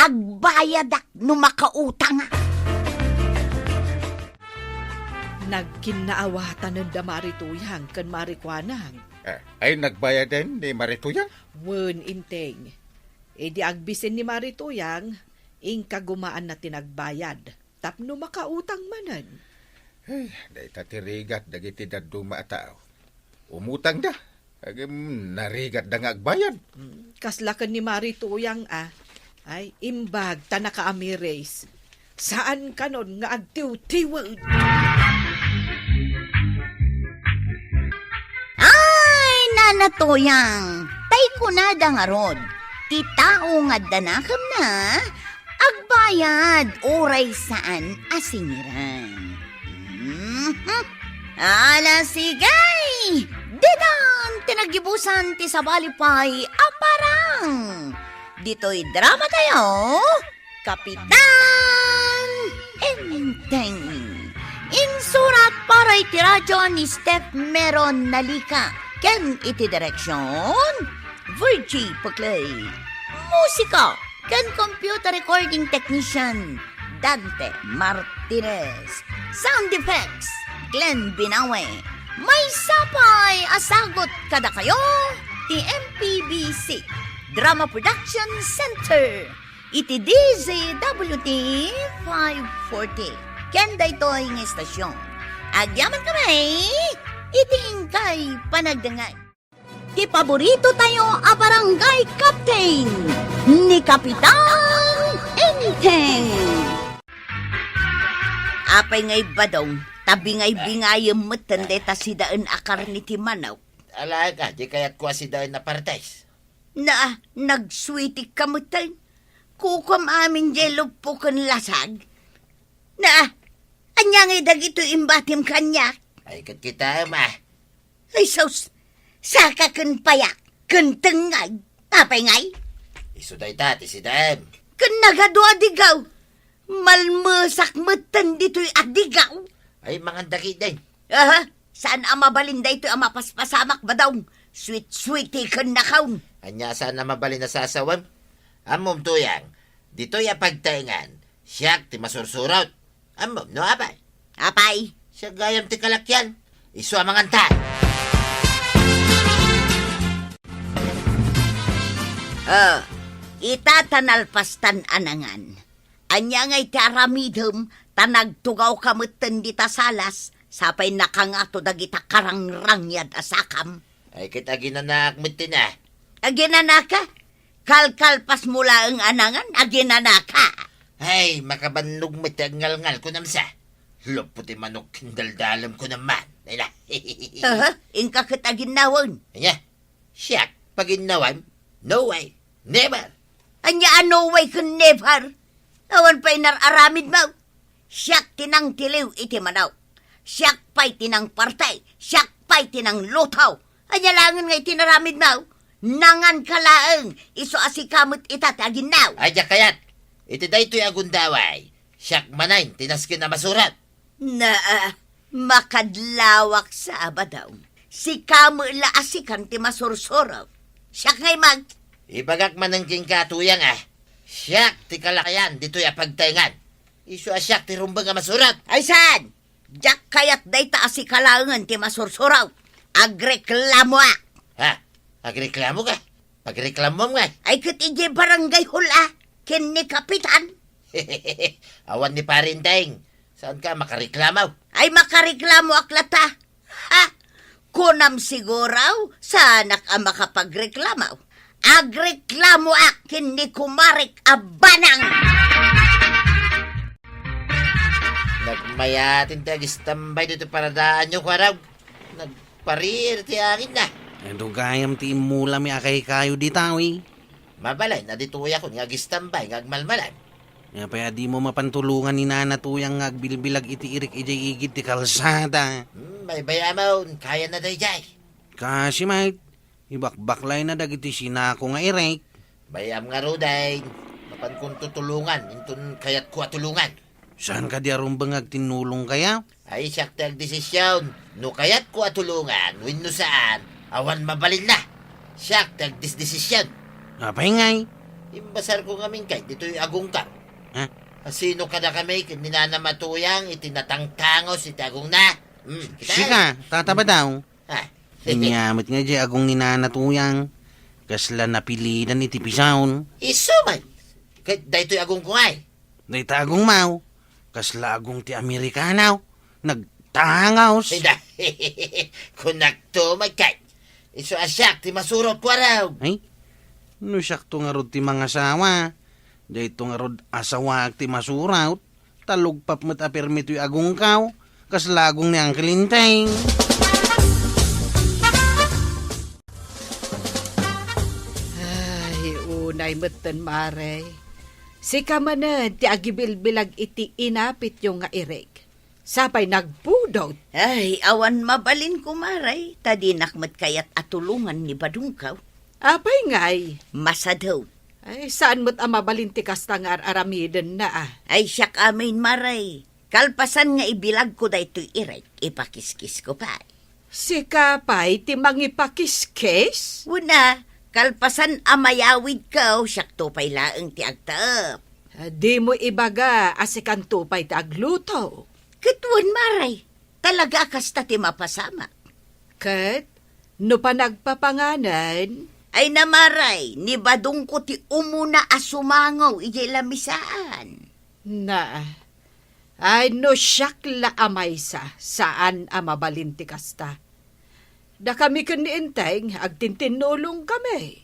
agbayad ak no makautang. Nagkinaawatan ng damarituyang kan marikwanang. Ay nagbayad din ni Marituyang? Wen inteng. E di agbisin ni Marituyang, ingka gumaan na tinagbayad. Tapno makautang manan. Ay, day tatirigat dagiti daduma tao. Umutang da. Agim narigat da nga agbayad. Kaslakan ni Marituyang ay imbag ta nakaamires. Saan kanon nga agtiw-tiwad? Ay, nanatoyang. Tay kunada nga rod. Ti tao nga danakam na. Agbayad. Oray saan asingiran. Ala sigay. Didan tinagibusan ti sabalipay aparang. Dito'y drama tayo. Kapitan Enteng. Insurat para iti radyo ni Steph Meron Nalika. Ken iti direksyon Virgie Paclay. Musika ken computer recording technician Dante Martinez. Sound effects Glenn Binawe. May sapay asagot kada kayo ti MPBC Drama Production Center. Iti DZWT 540. Ken daytoy nga estasyon. Agyaman kami, iti ingkay panagdangay. Ti paborito tayo a barangay captain ni Kapitan Enteng. Apay ngay badong, tabi ngay bingayem metende ta sidaan akar ni ti manaw. Alaga, di kaya't kuha si Dawn na partais. Na, nagsweetik ka mutan. Kukom amin jelo po kan lasag. Na, anya ngay dagito imbatim kanya. Ay, kat kita, ma. Ay, sos, saka kan payak, kan tengay. Apay ngay? Isuday tati si Dawn. Kan nagado adigaw. Malmesak mutan dito'y adigaw. Ay, mga daki din. Saan ama balinda ito ama paspasamak ba daw? Sweet-sweety kan nakaw. Anya saan na mabali na sasawan? Amom tuyang, dito ya pagtaingan. Siyak ti masursurot. Amom, no abay? Apay? Siya gayam ti kalakyan. Isu amangan ta. Itatanalpastan anangan. Anya ngay ti aramidem, tanagtugaw kamutan di tasalas, sapay nakangato dagita karangrangyad asakam. Ay, kita ginanak mo na. Aginanaka? Kalkalpas mula ang anangan, aginanaka. Ay, makabannog mo ngal-ngal ko namsa. Loputi manok kindaldalam ko naman. Ay na. Inka kita ginawan. Anya, siyak, pag ginawan, no way, never. Anya ano way kun never. Awan pa'y nararamid mo. Siyak tinang tiliw iti manaw. Siyak pa'y tinang partay. Siyak pa'y tinang lutaw. Anya langan nga itinaramid mo. Nangan kalaeng, iso asikamot itat aginaw. Ay, kayat. Iti daytoy agundaway. Siyak manayn, tinaskin na masurat. Na, makadlawak sa abadaw. Si kamo la asikan ti masursuraw. Siya ngay mag... Ibagak man ang king katuyang Siyak ti kalakayan, dito'y apagtaingan. Isu asyak ti rumbang nga masurat. Ay saan? Jak kayat dayta asikalangan ti masursuraw. Agreklamo ak. Ha? Agreklamo ka? Pagreklamo nga. Ay kat ije barangay hula. Ken ni kapitan. Awan ni parinteng. Saan ka makareklamaw? Ay makareklamo aklata. Ha? Kunam siguraw, sana ka makapagreklamaw. Agreklamo ak ken ni kumarik abanang. Nagmayatin ti agistambay dito para daan nyo kwaraw. Nagparir ti akin na. Ito gayam ti imula mi akay kayo di tawi. Mabalay na dituya ko nga agistambay nga agmalmalan. Kaya di mo mapantulungan ni Nana Tuyang nga agbilbilag iti irik ijay igit ti kalsada. May bayamaw, kaya na day jay. Kasi mate, ibakbaklay na dagiti sinako nga irik. Bayam nga roday. Mapan kong tutulungan, intun kayat ko atulungan. Saan ka di arumbang agtinulong kaya? Ay siyak tag desisyon. No kayat ko atulungan, win no saan, awan mabalin na. Siyak tag desisyon. Apay ngay. Imbasar ko ngamin kay, dito'y agong ka. Ha? Sino ka na kami, kinina matuyang, itinatangtangos, itagong na. Sika, tataba daw. Ha? Inyamit nga di agong ni Nana Tuyang. Kasla napilidan iti pisaon. Iso man. Kahit dayto'y agong ko ay. Dahita agong mau. Kasla agong ti Amerikanaw. Nagtangaws. Sida, kung nagtumag kay. Iso asyak, ti masurot ko araw. Ay, no sakto nga rod ti mga asawa. Dahito nga rod asawa ti masuraw. Talugpap mo't apermito'y agong kaw. Kasla agong ni Uncle Inteng. Ay, unay matan mare. Si kamanan ti agibilbilag iti inapit yung nga irig. Sapay nagpudot. Ay, awan mabalin kumaray. Tadinakmat kayat atulungan ni Badungkaw. Apay ngay. Masadaw. Ay, saan mo't amabalin ti kastangar aramiden na Ay, siyak amin maray. Kalpasan nga ibilag ko daytoy irek. Ipakiskis ko pa. Si kapay ti mangipakiskes? Una, kalpasan amayawid ka, siyak tupay laeng ti agtaap. Di mo ibaga asikan tupay ti agluto. Katuan maray, talaga kasta ti mapasama. Kat, no pa nagpapanganan, Ay namaray, ni badung ko ti umuna asumangaw, ijay lamisaan. na, ay no siyak la amay saan amabalin ti kasta. Da kami kaniinteng, agtintinulong kami.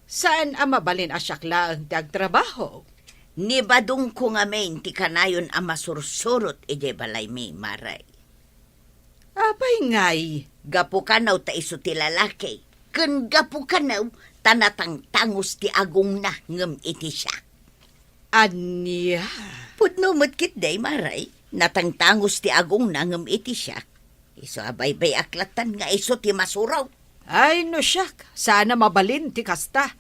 Saan amabalin asyak laang ti agtrabaho? Ni badung ko nga main ti kanayon ang masursurot, ijay balay mi maray. Apay ngay, Gapu kanaw ta iso ti lalaki. Ken gapu kanaw, tanatang tangus ti agong na ngem iti siya. anya. Putno matkit day maray, natangtangos ti agong na ngem iti siya. Iso abay-bay aklatan nga iso ti masuraw. Ay no siyak, sana mabalin ti kasta.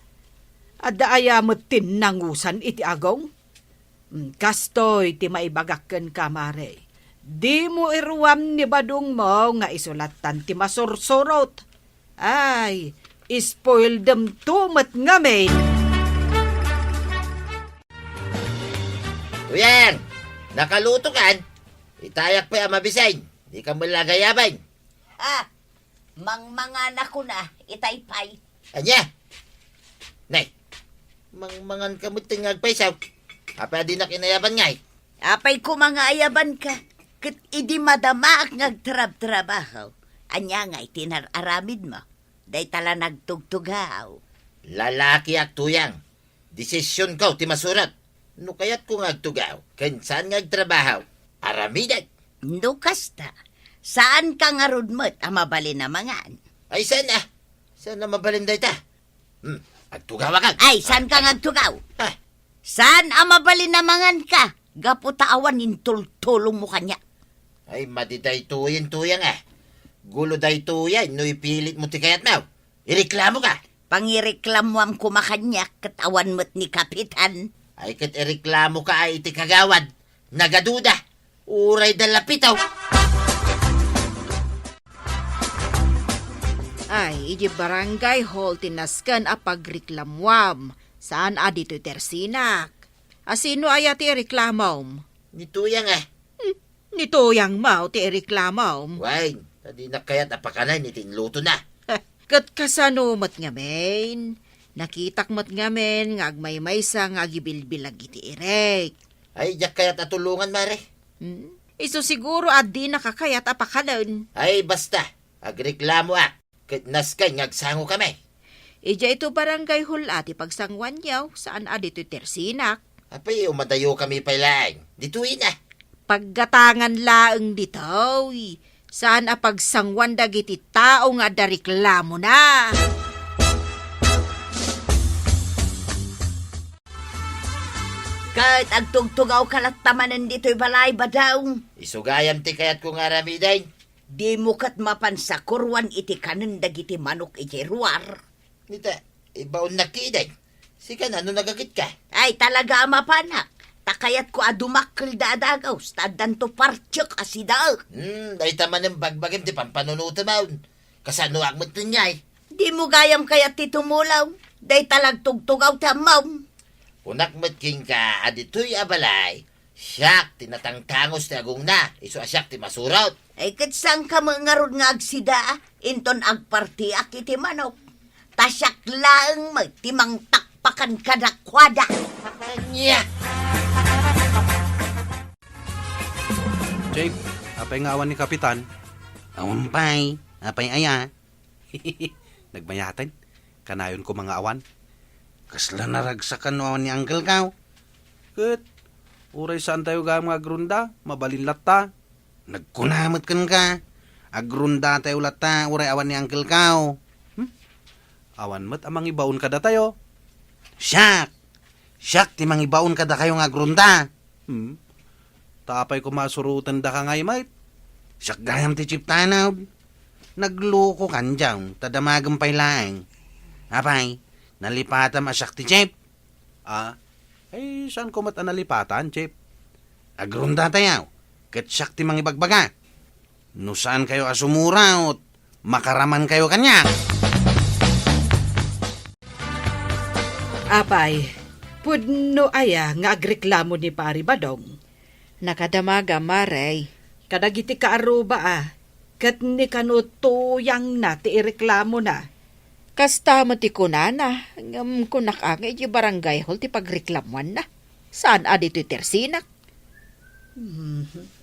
Adda ayamot tinangusan iti agong. Kastoy ti maibagakken kamare. Di mo iruwam ni badung mo nga isulatan ti masursurot. Ay, spoil them tumat nga main. Tuyang, nakaluto kan? Itayak pa yung mabisay. Di ka malagayaban. Ah, mangmanganak ko na, itaypay. Anya? Nay, mangmangan ka mo tingag pa isaw. Apa di na kinayaban ngay? Apay ko mga ayaban ka, kat idi madama ak ngagtrab-trabaho. Anya nga itinararamid mo, day tala nagtugtugaw. Lalaki ak tuyang. Desisyon ko ti masurat. No kayat ko ngagtugaw. Kansan ngagtrabaho. Aramidag. No kasta, saan ka nga rudmot ang mabali na mangan? Ay saan na? Saan na mabalin day ta? Agtugawa ka. Ay, saan ka ngagtugaw? Ah, Saan ang mabali na mangan ka? Gaputaawan intultulong mo kanya. ay madiday tuyin tuyang Gulo day tuyan. No ipilit mo ti kayat mo. Ireklamo ka. Pangireklamuam kumakanyak katawan mo't ni Kapitan. Ay kat ireklamo ka ay iti kagawad. Nagaduda. Uray dalapitaw. Ay, iji barangay hall tinaskan a pagreklamwam. Saan adito tersinak? Asino ay ti reklamom? Nituyang Nitoyang mau ti reklamom. Wain, tadi na kaya't apakanay ni tinluto na. Kat kasano mat nga men. Nakitak mat nga men nga agmaymaysa nga agibilbilag iti irek. Ay, diyak kaya't atulungan, mare. Iso siguro adi nakakayat apakanon. Ay, basta. Agreklamo Kat naskay ngagsango kami. Ija ito barangay hall ati pagsangwan yaw saan adito tersinak. Apay, umadayo kami pailaing. Dituin na. Paggatangan laeng ditaw. Saan a pagsangwan dagiti tao nga dareklamo na. Kahit agtugtugaw kalattamanan dito'y balay ba daw? Isugayam ti kayat kong aramiday. Di mo kat mapansa kurwan iti kanan dagiti manok iti ruwar. Nita, ibaon na kiday. Sika na, ano nagagit ka? Ay talaga mapanak. Takayat ko adumakkel dadagaw. Stadan to partyok asidag. Ay taman ng bagbagim ti pampanunuta maun. Kasano agmat niya Di mo gayam kayat ti tumulaw. Day talag tugtugaw tamaw. Unakmat king ka, adito'y abalay. Siyak, tinatangtangos ti agong na. Iso asyak ti masuraut. Ay katsang ka mga rod nga agsida. Inton agpartiak iti manok. Tasyak laeng magtimang takpakan kadakwada. Nya! Jake, apay nga awan ni Kapitan. Awampay, apay aya. Nagmayatan, kanayon ko mga awan. Kasla naragsakan no awan ni Uncle Kaw. Kat, uray saan tayo ga mga agrunda, mabalin latta. Nagkunamat kan ka. Agrunda tayo latta, uray awan ni Uncle Kaw. Awan mat amang ibaon kada tayo. Siyak! Siyak, timang ibaon kada kayo nga agrunda. Tapay ko masurutan da ka ngay, mate. Siyak gayam ti chip tanaw. Nagloko kan dyan, tadamagang pailaeng. Apay, nalipatan asyak ti chip. Ay, saan ko mat nalipatan, chip? Agrunda tayaw, kat siyak ti mang ibagbaga. No saan kayo asumuraot, makaraman kayo kanya. Apay, pudno aya nga agreklamo ni Pari Badong. Nakadamaga maray. Kadagiti kaaruba kat ni kanutuyang na ti ireklamo na. Kasta mati kunana, ngam kunak ang iti barangay hall ti pagreklamuan na. Saan adito tersinak?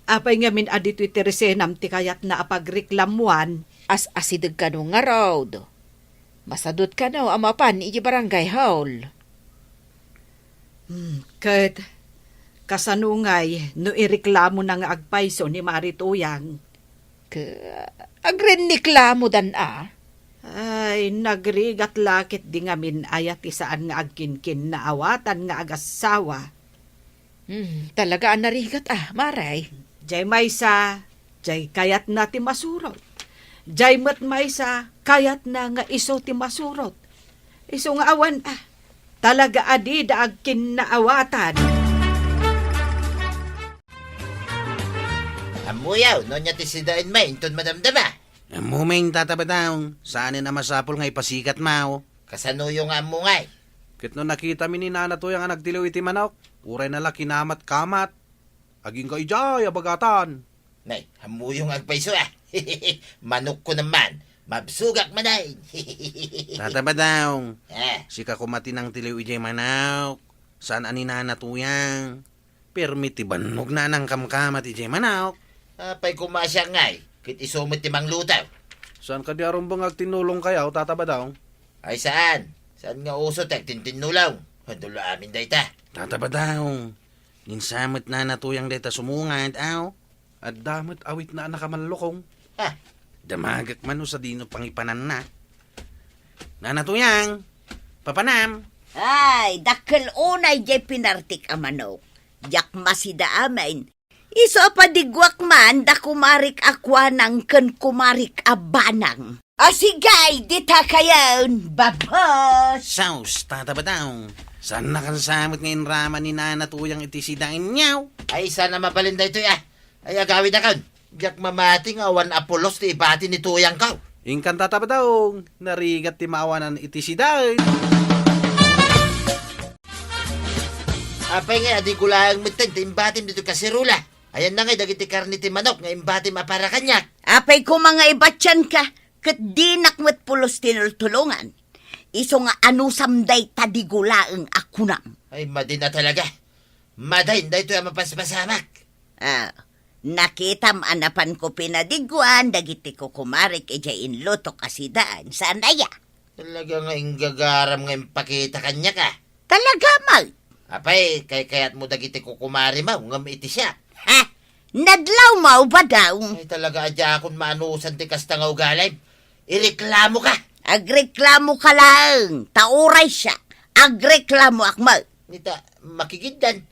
Apay ngamin adito'y tersenam ti kayat na apagreklamuan. As-asidag ka no nga road. Masadot ka no amapan iti barangay hall. Kat kasanungay no ireklamo na nga agpayso ni Marituyang. Agrenniklamo dan Ay, nagrigat lakit di ngamin ayat isaan nga agkinkin na awatan nga agasawa. Talaga ang narigat maray. Jay maysa, jay kayat na ti masurot. Jay mat maysa, kayat na nga iso ti masurot. Iso nga awan talaga adi da agkin na awatan. Amuyaw, no niya ti sidain may, inton madamdama. Mumain tatabadaw, saan na masapol nga ipasikat mao. Kasano yung amungay. Kit no nakita mi ni nana to yung nagdilaw iti manok, uray na laki namat kamat. Aging ka ijay, abagatan. Nay, hamuyong agpayso Manok ko naman, mabsugak manay. Tatabadaw, sika kumati ng tiliw ijay manok. Saan ani nana to yang? Permiti banog na ng kamkamat ijay manok. Apay kumasya ngay, kit isumit timang lutaw. Saan ka di arumbang agtinulong kayaw, tatabadaw? Ay saan? Saan nga uso tek tintinulaw? Handulo amin dayta. Tatabadaw, ninsamit na natuyang dayta sumungad, aw. At damot awit na nakamanlukong. Damagak man sa dino pangipanan na. Nanatuyang, papanam. Ay, dakkel unay jay pinartik a manok. Jak masida amain. Iso pa digwak man da kumarik akwanang ken kumarik abanang. Asigay, dita kayon, babos! Saus, tatabadaw. Saan nakasamot ngayon raman ni Nana Tuyang iti sidain niyaw? Ay, sana mabalinda ito Ay, agawid na kan. Yak mamating awan apolos ti ibati ni Tuyang ka. Ingkan tatabadaw. Narigat ti maawanan iti sidain. Apay nga, adi ko lang mitin, ti imbatim dito kasirula. Ayan na nga, dagiti karni ti manok, nga imbatim apara kanyak. Apay ko mga ibatyan ka, kat di nakmet pulos tinultulungan. Iso nga anusamday tadigulaang akunam. Ay, madin na talaga. Madain, da ito yung mapaspasamak. Nakitam anapan ko pinadiguan, dagiti ko kumarik ejayin loto kasidaan. Saan daya? Talaga nga ingagaram nga impakita kanya ka. Talaga, mal. Apay, kayat mo dagiti kukumari mo, nga iti siya. Ha? Nadlaw mau ba daw? Ay, talaga adya akong maanusan ti kasta nga ugalay. Ireklamo ka. Agreklamo ka lang. Tauray siya. Agreklamo akmal. Nita, makigiddan.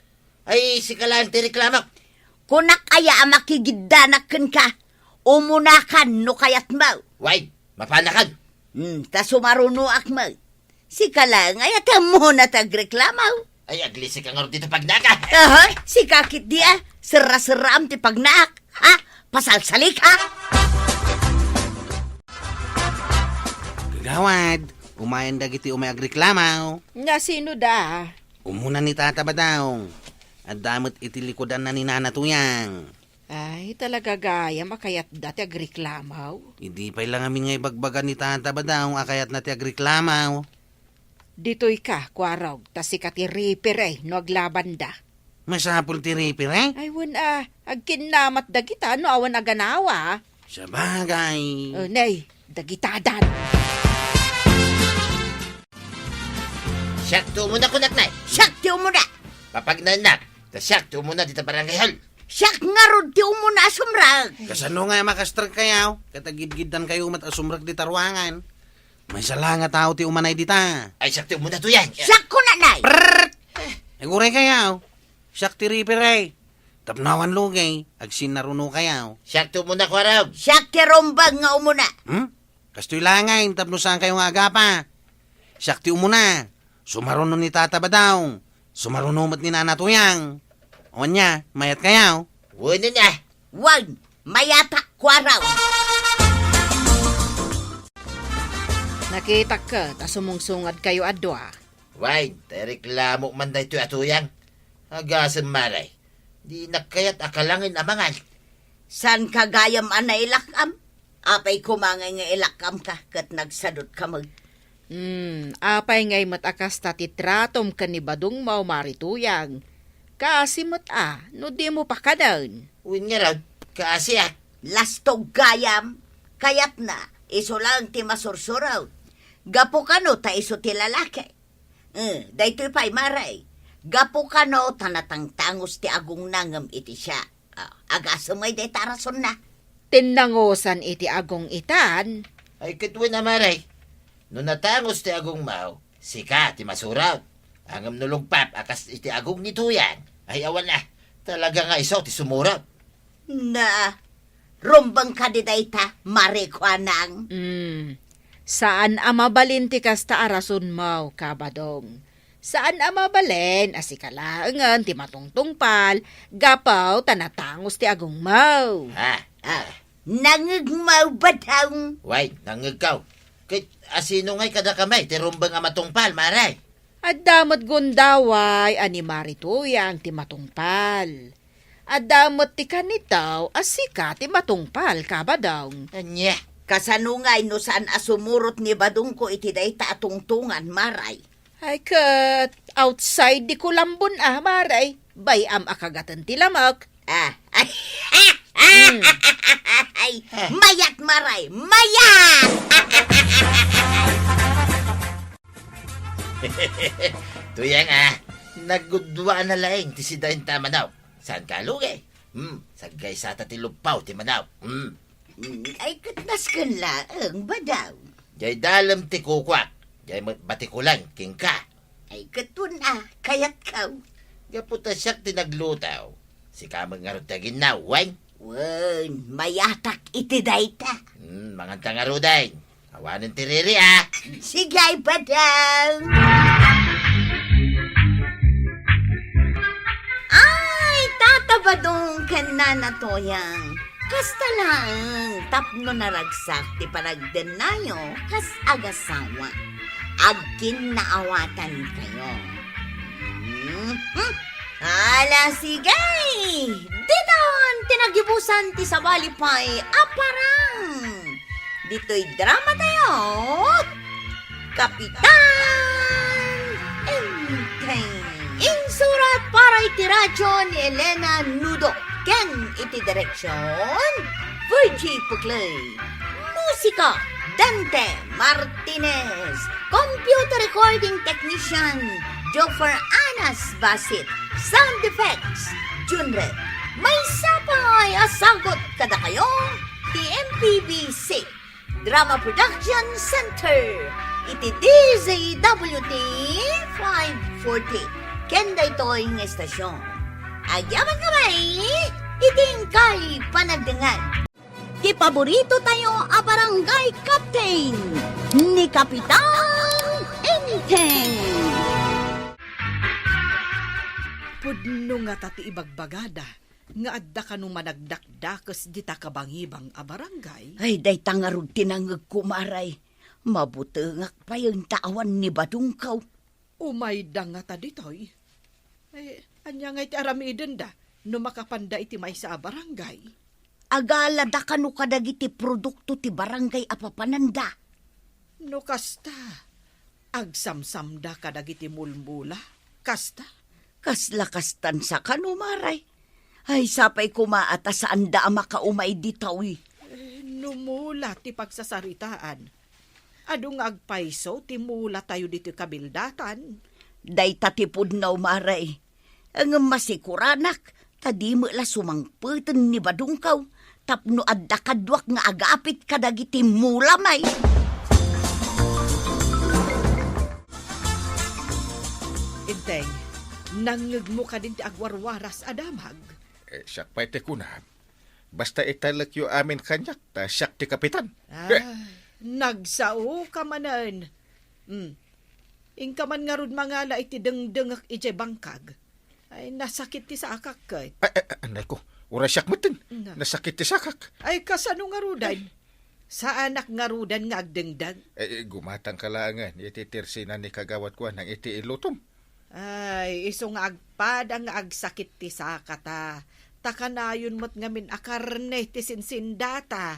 Ay, si kalaan ti reklamo. Kunak kaya makigidanakan ka. Umunakan no kayat mau. Way, mapanakan. Ta sumaruno akmal. Si kalang ayat mo na tagreklamaw. Ay, aglisi ka nga rin dito pag naka. Si kakit dia. Sera-seram ti pagnaak. Ha? Pasalsalik ha? Gagawad, umayan dagiti agreklamaw. Nga sino da? Umuna ni tatabadaw. At damot iti likodan na ni Nana Tuyang. Ay, talaga gaya makayat dati agreklamaw. Hindi pa lang amin nga ibagbagan ni tatabadaw akayat na ti agreklamaw. Dito'y ka, kwaraw, tas ikati ripere, no aglaban da. Masapul ti ripir eh? Ay, agkinamat dagita, no awan aganawa. Sa bagay. Nay, dagitadan. Siyak to muna kunak na. Siyak ti umuna. Papagnanak. Ta siyak to muna dito barangay hall. Siyak nga ron ti umuna sumrag. Kasano nga makastrag kayaw? Katagidgidan kayo matasumrag di tarwangan. May sala nga tao ti umanay dita. Ay, siyak to muna to yan. Siyak ko na nay. Eguray kayaw. Siyak ti ripire. Tapnawan lugay. Agsin naruno kayaw. Siyak to muna kwaraw. Siyak ti rombag nga umuna. Kastoy langay. Tapno saan kayo nga agapa. Siyak ti umuna. Sumaruno ni tatabadaw. Sumaruno mat ni Nana Tuyang. O niya, mayat kayaw. Wala na. Wag, mayatak kwaraw. Nakita ka, tas sumungsungad kayo adwa. Way, ta reklamo man da ito atuyang. Agasan maray. Di nakayat akalangin amangan. San kagayam anay ilakam? Apay kumangay nga ilakam ka kat nagsadot ka mag. Apay ngay matakas tatitratom ka ni Badong Mau Marituyang. Kasi no di mo pa kanan. Uwin nga raw, kaasya. Lastog gayam, kayat na, iso lang ti masursuraw. Gapo ka no, ta iso ti lalaki. Daytoy pa'y maray. Gapo ka no, tanatangtangos ti agong nangam iti siya. Agasumay day tarason na. Tinangosan iti agong itan. Ay katwin na maray. No natangos ti agong mau, sika ti masuraw. Angam nulugpap akas iti agong nituyan. Ay awan na, talaga nga iso ti sumurap. Na, rombang ka di dayta, marikwanang. Saan amabalin ti kasta arason mau, kabadong? Saan amabalin, asikalaangan, ti matungtungpal, gapaw, tanatangos ti agong mau. Nangigmaw ba daw? Way, nangagaw. Kay asino ngay kada kamay, ti rumbang amatungpal, maray. At damot gundaway, ani Marituyang ti matungpal. At damot ti kanitaw, asika ti matungpal, kabadong. Anya, Kasanungay no saan asumurot ni Badong ko iti dayta atungtungan, maray. Ay kat, outside di kulambon maray. Bayam akagatan ti lamak. Mayat, maray, mayat! tuyang nagudwa na laing ti sidahin ta manaw. Saan ka lugay? Sagay sa ti lupaw ti manaw. Ay katnas kan laang ba daw? Jay dalam ti kukwak. Jay batikulan, king ka. Ay katun kayat kaw. Gaputa siyak ti naglutaw. Si kamang ngarutagin na, wang. Wan, mayatak iti dayta. Mangan ka ngaruday. Awanin ti Riri, ah. Sige, badang! Ay, tatabadong ka na toyang. Kasta lang, tapno naragsak ti panagdenayo kas agasawa. Agkin naawatan kayo. Ala, sige! Dinon, tinagibusan ti sabalipay, aparang! Dito'y drama tayo, Kapitan Enteng. Insurat para iti radyo ni Elena Nudo. Ken iti direksyon, Virgie Puglay. Musika, Dante Martinez. Computer recording technician, Joffer Anas Basit. Sound effects, Junred. May sapay asagot kada kayo, TMPBC. Drama Production Center. Iti DZWT 540. Kenda ito'y ng estasyon. Agyaman kamay, iting kay panagdangan. Ipaborito tayo a barangay captain ni Kapitan Enteng. Pudno nga tati ibagbagada, nga adda ka nung managdakdakas di ta kabangibang a barangay. Ay, day tangarod tinangag kumaray. Mabutengak pa yung tawan ni Badungkaw. Umay da nga ta ditoy. Anya nga iti aramiden da, no makapanda iti may sa barangay. Agala da kanu kadagiti produkto ti barangay apapananda. No kasta, agsamsam da kadagiti mulmula, kasta. Kaslakastan sa kanumaray. Ay, sapay kumaata saan da makaumay ditawi. Numula ti pagsasaritaan. Adung agpaiso ti mula tayo dito kabildatan. Day tatipod na umaray. Ang masikuranak, tadi mo la sumangputan ni Badungkaw, tapno adda kadwak nga agapit kadagiti mulamay. Inteng, nangag mo ka din ti agwarwaras adamag. Siyak pa iti kunam. Basta italak yu amin kanyak, ta siyak ti kapitan. Nagsao ka manan. Ingka man nga rod mangala iti dengdengak iti bangkag. Ay, nasakit ti sa akak kat. Anay ko, ura siyak matin. Na. Nasakit ti sakak. Ay, kasano nga rudan? Sa anak nga rudan nga agdengdag. Gumatang kalangan, iti tirsinan ni kagawat ko ng iti ilutom. Ay, iso nga agpada nga agsakit ti sakata. Takanayon mo't ngamin akarne ti sinsindata.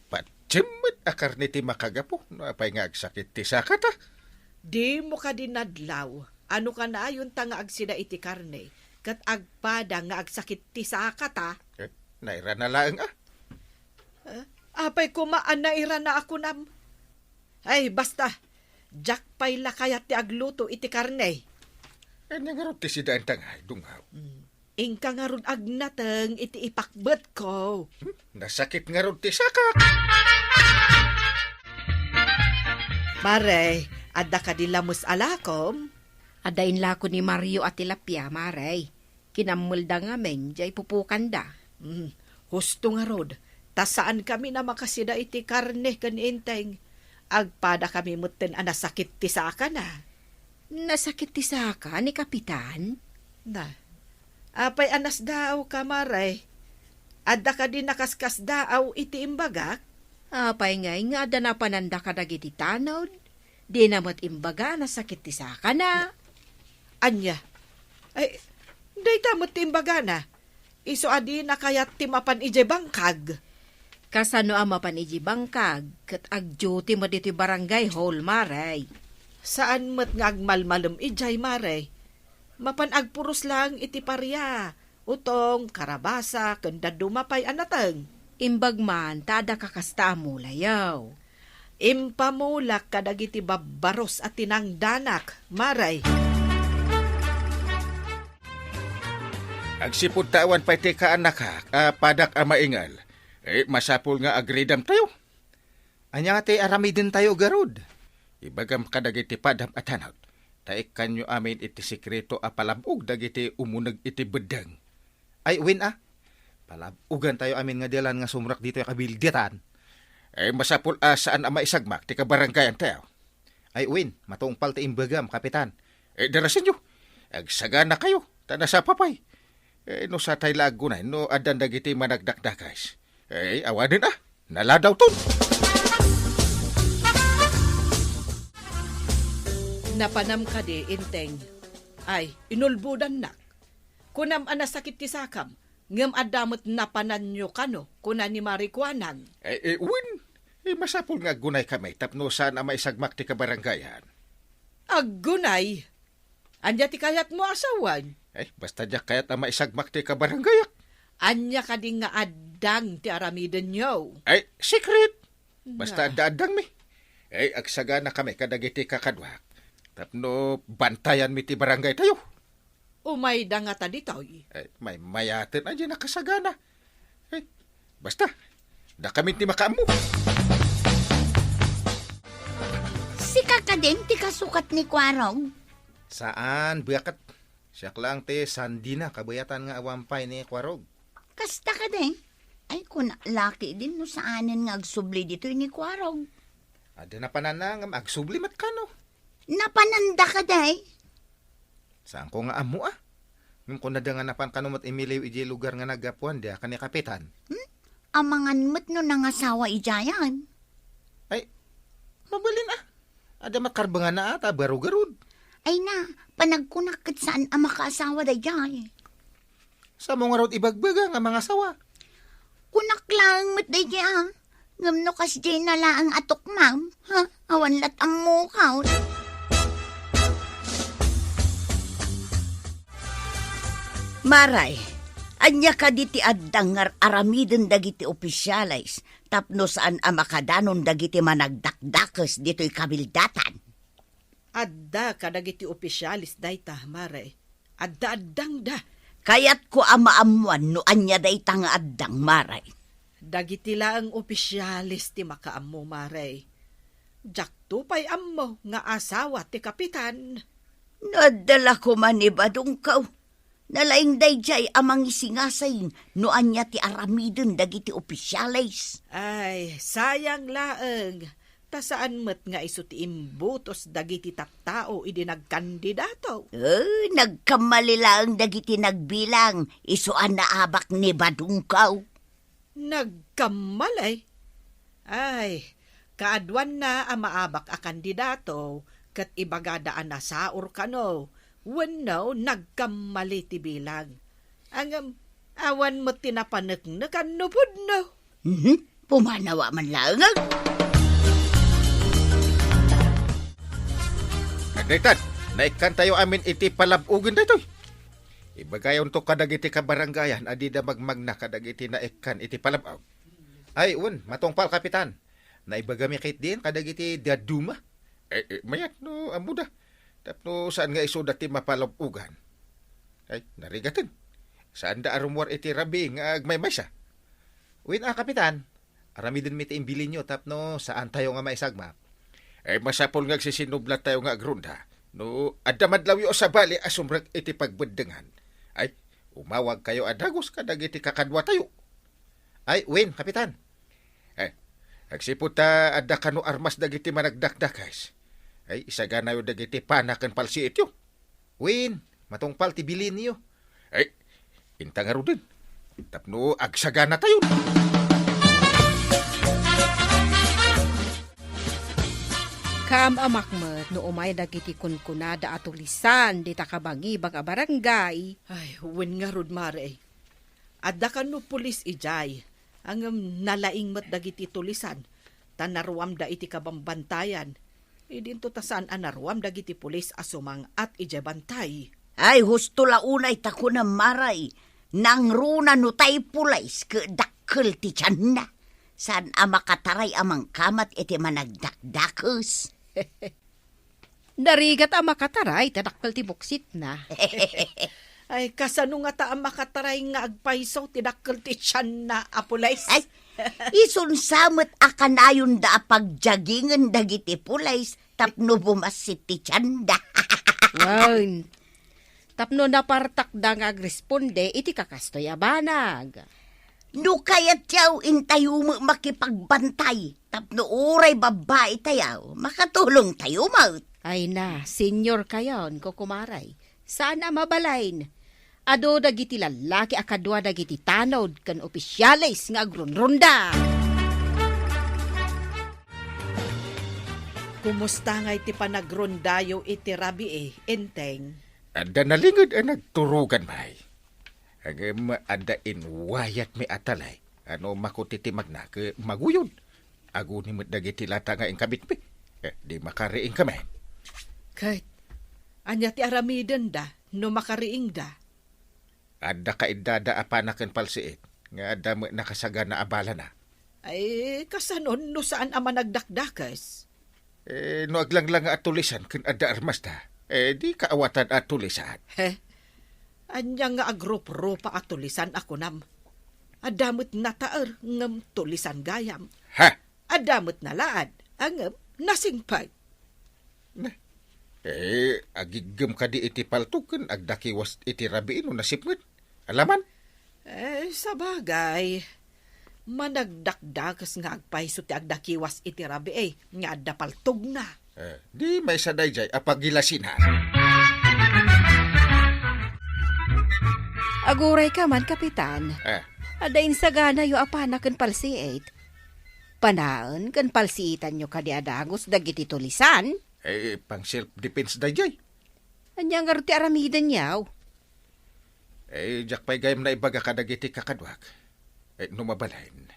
Patsimot akar ni ti makagapo, no apay nga agsakit ti sakata. Di mo ka dinadlaw. Ano ka na yun ta nga agsida iti karne. Kat agpada nga agsakit ti sakata. Naira na lang Apay kumaan na ira na ako nam. Ay, basta. Jak pay lakayat ti agluto iti karne. Ano nga ron ti sidaan tangay, dungaw. Ingka nga ron agnateng iti ipakbet ko. Nasakit nga ron ti sakak. Mare, adda ka di lamos alakom. Adain lako ni Mario at tilapia, maray. Kinamulda nga men, jay pupukan da. Husto nga rod. Ta saan kami na makasida iti karne kan inteng. Agpada kami mutten anasakit ti saka na. Nasakit ti saka ni Kapitan? Na, apay anas daw ka maray. Adda ka di nakaskas daw iti imbagak. Apay ngay nga ada na pananda ka dagiti tanod. Di namat imbaga nasakit ti saka na. Anya, ay, day tamot ti imbaga na. Iso adi na kayat ti mapan ije bangkag. Kasano ang mapaniji bangkag, kat agduty mo dito barangay hall, maray. Saan mat nga agmalmalem ijay maray? Mapan agpuros lang iti parya. Utong, karabasa, kanda dumapay anateng. Imbagman, tada kakasta mo layaw. Impamulak kadagiti babaros at tinangdanak, maray. Agsipod tawan pa iti kaanak ha, padak amaingal. Masapul nga agridam tayo. Anya nga ti arami din tayo garod. Ibagam kadagiti padam at hanot. Taik kanyo amin iti sikreto a palabog dagiti umunag iti bedang. Ay, win Palabugan tayo amin nga dilan nga sumrak dito yung kabilditan. Ay masapul saan ang maisagmak ti kabaranggayan tayo. Ay Win, matungpal ti imbagam, kapitan. Darasin nyo. Agsagana kayo, tana sa papay. No sa tay lagunay, no adan dagiti managdakdakas. Awanin naladaw ton. Napanam ka di, Inteng. Ay, inulbudan nak. Kunam anasakit ti sakam, ngem adamot napanan nyo kano, kunan ni marikwanan. Win, masapul nga gunay kami, tapno saan ang maisagmak ti kabaranggayan. Aggunay! Anya ti kayat mo asawan. Basta diya kayat ang maisagmak ti kabaranggayak. Anya ka di nga adang ti aramiden nyo. Secret! Basta adang mi. Agsagana kami kadagiti kakadwak. Tapno bantayan mi ti barangay tayo. Umay da nga ta ditoy. May mayatin aja nakasagana. Basta, da kami ti makaamu. Si kakadeng ti kasukat ni Kwarog. Saan, buyakat? Siyak lang ti sandina kabayatan nga awampay ni Kwarog. Kasta kadeng. Ay, kun laki din no saanin nga agsubli dito ni Kwarog. Ada na pananang agsublimat ka no. Napananda ka day. Saan ko nga amu Ngum ko nadangan napan kanumat imiliw iji lugar nga nagapuan dia kani kapitan. Amangan mo't no nangasawa ijayan. Mabalin Ada makarbangan na ata baro-garud. Ay na, panagkunakit saan ang makaasawa day jay. Sa mga rod ibagbaga nga mga sawa. Kunak lang mo't day jay Ngam no kas jay na lang atok ma'am. Awan lat ang mukaw. Maray, anya ka diti addangar aramiden dagiti opisyalis, tapno saan amakadanon dagiti managdakdakes dito'y kabildatan. Adda ka dagiti opisyalis dayta, Mare. Adda-addang da. Kayat ko amaamuan no anya dayta nga addang, Maray. Dagiti laang opisyalis ti makaammo, Mare. Jakto pa'y ammo nga asawa ti kapitan. Nadala ko man ibadong kaw. Nalaing dayjay amang isingasayin no anya ti aramiden dagiti opisyalis. Ay, sayang laeng. Ta saan met nga iso ti imbutos dagiti tattao idi nagkandidato. Nagkamali lang dagiti nagbilang. Isuan na abak ni badungkaw. Nagkamalay? Ay, kaadwan na ang maabak a kandidato kat ibagadaan na saur kano. Wano, nagkamali ti bilang. Ang awan mo tinapanagnakan nupod no. Pumanawa man lang. Daytan, naikan tayo amin iti palabugan daytoy. Ibagayon to kadagiti kabaranggayan, adida magmagna kadagiti naikan iti palabag. Ay, matungpal kapitan. Naibagami kait din kadagiti daduma. Mayat no, amuda. Tapno saan nga iso dati mapalabugan? Ay, narigatin. Saan da arumwar iti rabi nga agmay siya? Kapitan. Arami din miti imbilin nyo tapno saan tayo nga maisagma. Masapol nga agsisinublat tayo nga agrunda. No, adamadlaw yo sa bali asumrag iti pagbeddengan. Ay, umawag kayo adagos kadag iti kakadwa tayo. Ay, kapitan. Agsipot adda kano armas dagiti managdakdakas. Ay, isagana yung dagiti panakan palsi ito. Matungpal ti bilin niyo. Ay, intang aro din. Tapno, agsagana tayo. Kam amakmet no umay dagiti kunkunada at tulisan di takabangi baga barangay. Ay, nga rod, Mare. Adda ka no pulis ijay. Ang nalaing mat dagiti tulisan. Tanaruam da iti kabambantayan. Idinto tasan anaruam dagiti pulis asumang at ijabantay. Ay, husto launay tako na Maray. Nang runa no tay pulays ke dakkel ti tiyan na. Saan amakataray amang kamat iti managdakdakes. Narigat ang makataray, tadakpal ti buksit na. Ay, kasano nga ta ang makataray nga agpaisaw tidakkel ti tiyan na apulays. Ay, isunsamot akanayon da pagjagingan dagiti pulays tapno bumasit ti tiyan da. Wow. Tapno napartak da nga agresponde iti kakastoy abanag. No kayat yaw intayo mo makipagbantay. Tapno uray babae tayaw, makatulong tayo maut. Ay na, senyor kayon, kukumaray. Sana mabalain. Ado dagiti lalaki akadwa dagiti tanod kan opisyalis nga agronronda. Kumusta nga iti panagrondayo iti rabi Enteng? Anda nalingod ang nagturugan may. Ang anda inwayat may atalay. Ano makutitimag na ke maguyod. Ago ni dagiti lata nga inkabit mi. Di makariing kami. Kahit, anya ti aramidan da, no makariing da. Anda ka idada apanakan palsiit. Nga ada mo nakasaga na abala na. Ay, kasanon no saan ama nagdakdakas? No aglanglang nga atulisan kun ada armas da. Di kaawatan atulisan. He, anya nga agrup-rupa at tulisan ako nam. Adamot na taer ngam tulisan gayam. Ha? Adamot na laad, angam nasingpag. Agigam ka di iti paltukan agdakiwas iti rabiin no nasipngot. Alaman? Sa bagay, managdakdakas nga agpaiso ti agdakiwas iti rabi nga adda paltog na. Di may sadayjay apagilasin ha. Aguray ka man, Kapitan. Adain sa gana yu apana kan palsiit. Panaan kan palsiitan nyo kadi adagos dagiti tulisan. Pang self-defense dayjay. Anyang arti aramidan yaw. Jak pa'y gayam na ibaga kadagiti kakadwak. Numabalain.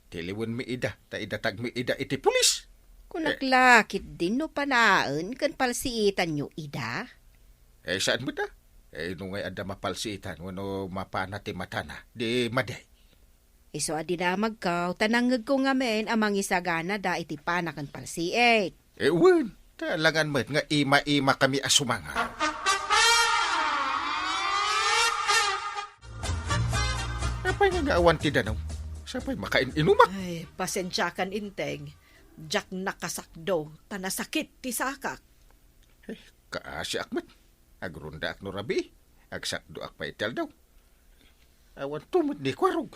Tiliwan mi ida, ta idatag mi ida iti pulis. Kunaklakit din no panaan kan palsiitan nyo ida. Saan mo da? Nung ay ada mapalsiitan, wano mapanati matana, di maday. Iso adinamag kaw, tanangag ko nga men amang isagana da iti panakan palsiit. Wan, talangan mo nga ima-ima kami asumanga. Apay nga awan ti danaw? Sapay makain inumak? Ay, pasensyakan Inteng. Jak nakasakdo, tanasakit ti sakak. Kaasi akmat. Agrunda ak no rabi. Agsakdo ak paitel daw. Awan tumot di kwarog.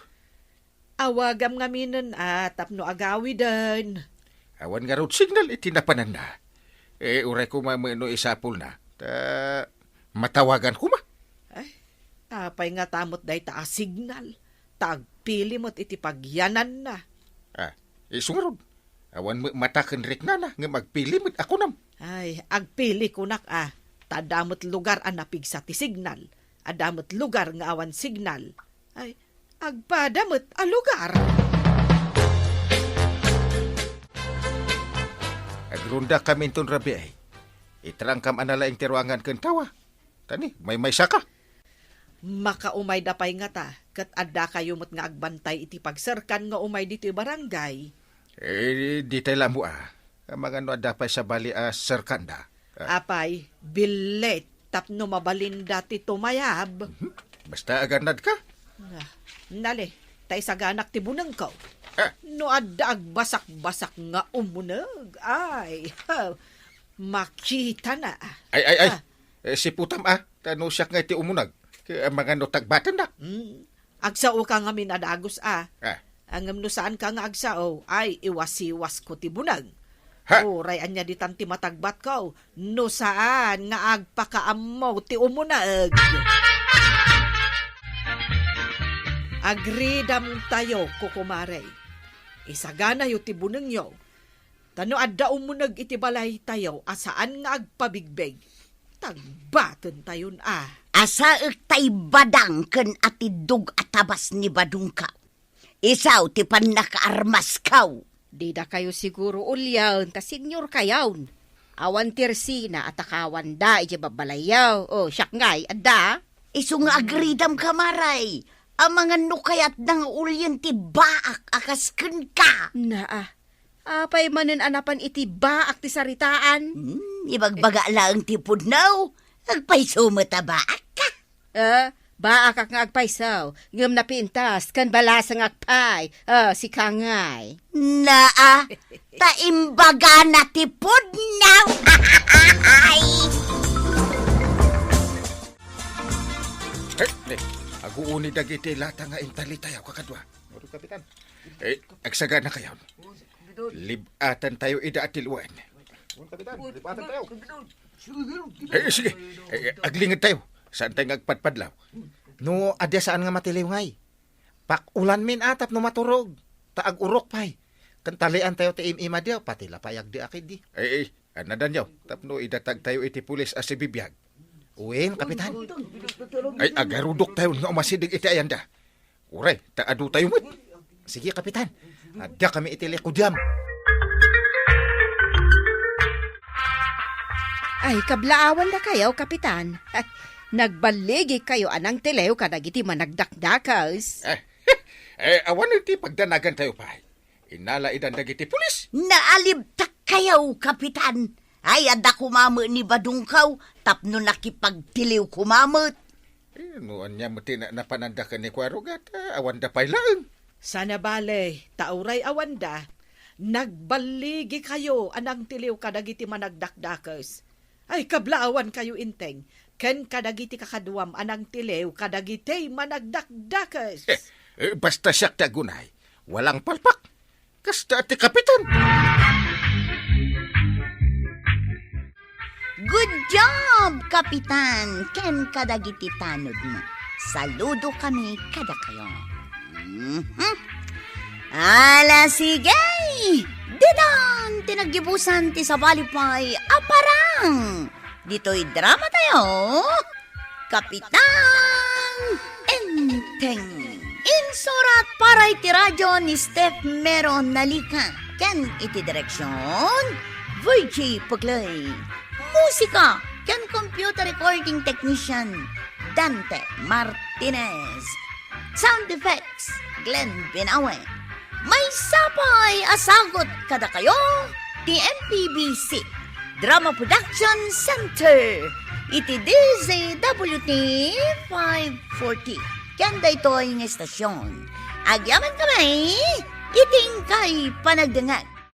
Awagam nga minan tapno agawi din. Awan nga road signal itinapanan na. Uray ko mamano isapul na. Matawagan ko ma. Ay, apay nga tamot day ta signal. Tagpili mo't iti pagyanan na. Sungarod. Awan mo matakan rik na nga magpili mo't ako nam. Ay, agpili kunak Tadamot lugar napig sa ti signal. Adamot lugar nga awan signal. Ay, agpadamot a lugar. Agrunda kami ton rabi ay. Itrangkam analaing tiruangan ken tawa. Tani, may saka. Makaumay dapay nga ta. Kat adda kayo mo't nga agbantay iti pagserkan nga umay dito barangay. Di tayo lamu Mga no adapay sa bali serkanda. Apay, bilet tapno mabalinda ti tumayab. Basta aganad ka. Nali, tay saganak ti bunang ko. No adda agbasak-basak nga umunag. Ay, makita na. Ay. Si putam tano siya nga iti umunag. Kaya mga no tagbatan na. Agsao ka nga minadagos Angam no saan ka nga agsao, ay iwasiwas ko ti bunag. Uray anya di tanti matagbat ko, no saan nga agpakaamaw ti umunag. Agridam tayo, kukumaray. Isagana yu ti bunang yo. Tano adda umunag iti balay tayo, asaan nga agpabigbeg. Tagbaton tayon Asaek tay badang ken atidug atabas ni badungka. Isaw ti pan nakaarmas kaw. Di da kayo siguro ulyaw, ta senyor kayawn. Awan tirsina at akawan da, iti babalayaw. Siyak ngay, adda. Iso nga agridam kamaray. Ang mga nukayat ng ulyan ti baak akasken ka. Apay manen anapan iti baak ti saritaan. Ibagbaga lang ti pudnaw. Agpaiso mo ta baak ka. Baak ak nga agpaisaw. Ngam napintas, kan balasang agpay. Si Kangay. Taimbaga na ti pudnaw. Agu Uni dagiti lata nga intali tayo kakadwa. Maro kapitan. Agsaga na kayo. Libatan tayo ida at tiluan. Kapitan, libatan tayo. Sige. Aglingid tayo. Saan tayo agpadpadlaw? No, adya saan nga matiliw ngay. Pakulan min atap no maturog. Taag urok pay. Kantalian tayo ti im-ima diyaw. Pati lapayag di akid di. Anadan yaw. Tapno idatag tayo iti pulis as si bibiyag. Uwin, kapitan. Ay, agarudok tayo nga umasidig iti ayanda. Uray, taadu tayo mo't. Sige, kapitan. Adya kami iti likudyam. Ay, kablaawan na kayo, kapitan. Ay, nagbaligi kayo anang telew kadagiti managdakdakas. Awan iti pagdanagan tayo pa. Inala idan dagiti pulis. Naalibtak kayo, kapitan. Ay, ada kumamo ni Badungkaw, tapno nakipagtiliw kumamot. Noon niya mati na napanandakan ni Kwarugat. Awan da pay lang. Sana bale, tauray awanda, nagbaligi kayo anang tiliw kadagiti managdakdakas. Ay, kablaawan kayo inteng, ken kadagiti kakaduam anang tiliw kadagiti managdakdakas. Basta siyak tagunay. Walang palpak. Kasta ti kapitan. Good job, kapitan. Ken kadagiti tanod mo. Saludo kami kada kayo. Ala, sige! Didon, tinagibusan ti sa balipay, aparang! Dito'y drama tayo, Kapitan Enteng. Insurat para iti radyo ni Steph Meron Nalika. Ken iti direksyon, Virgie Puglay. Musika, ken computer recording technician, Dante Martinez. Sound effects, Glenn Binawe. May sapay asagot kada kayo, TMPBC, Drama Production Center, iti DZWT 540. Kanda ito ang estasyon. Agyaman kami, iting kay panagdangag.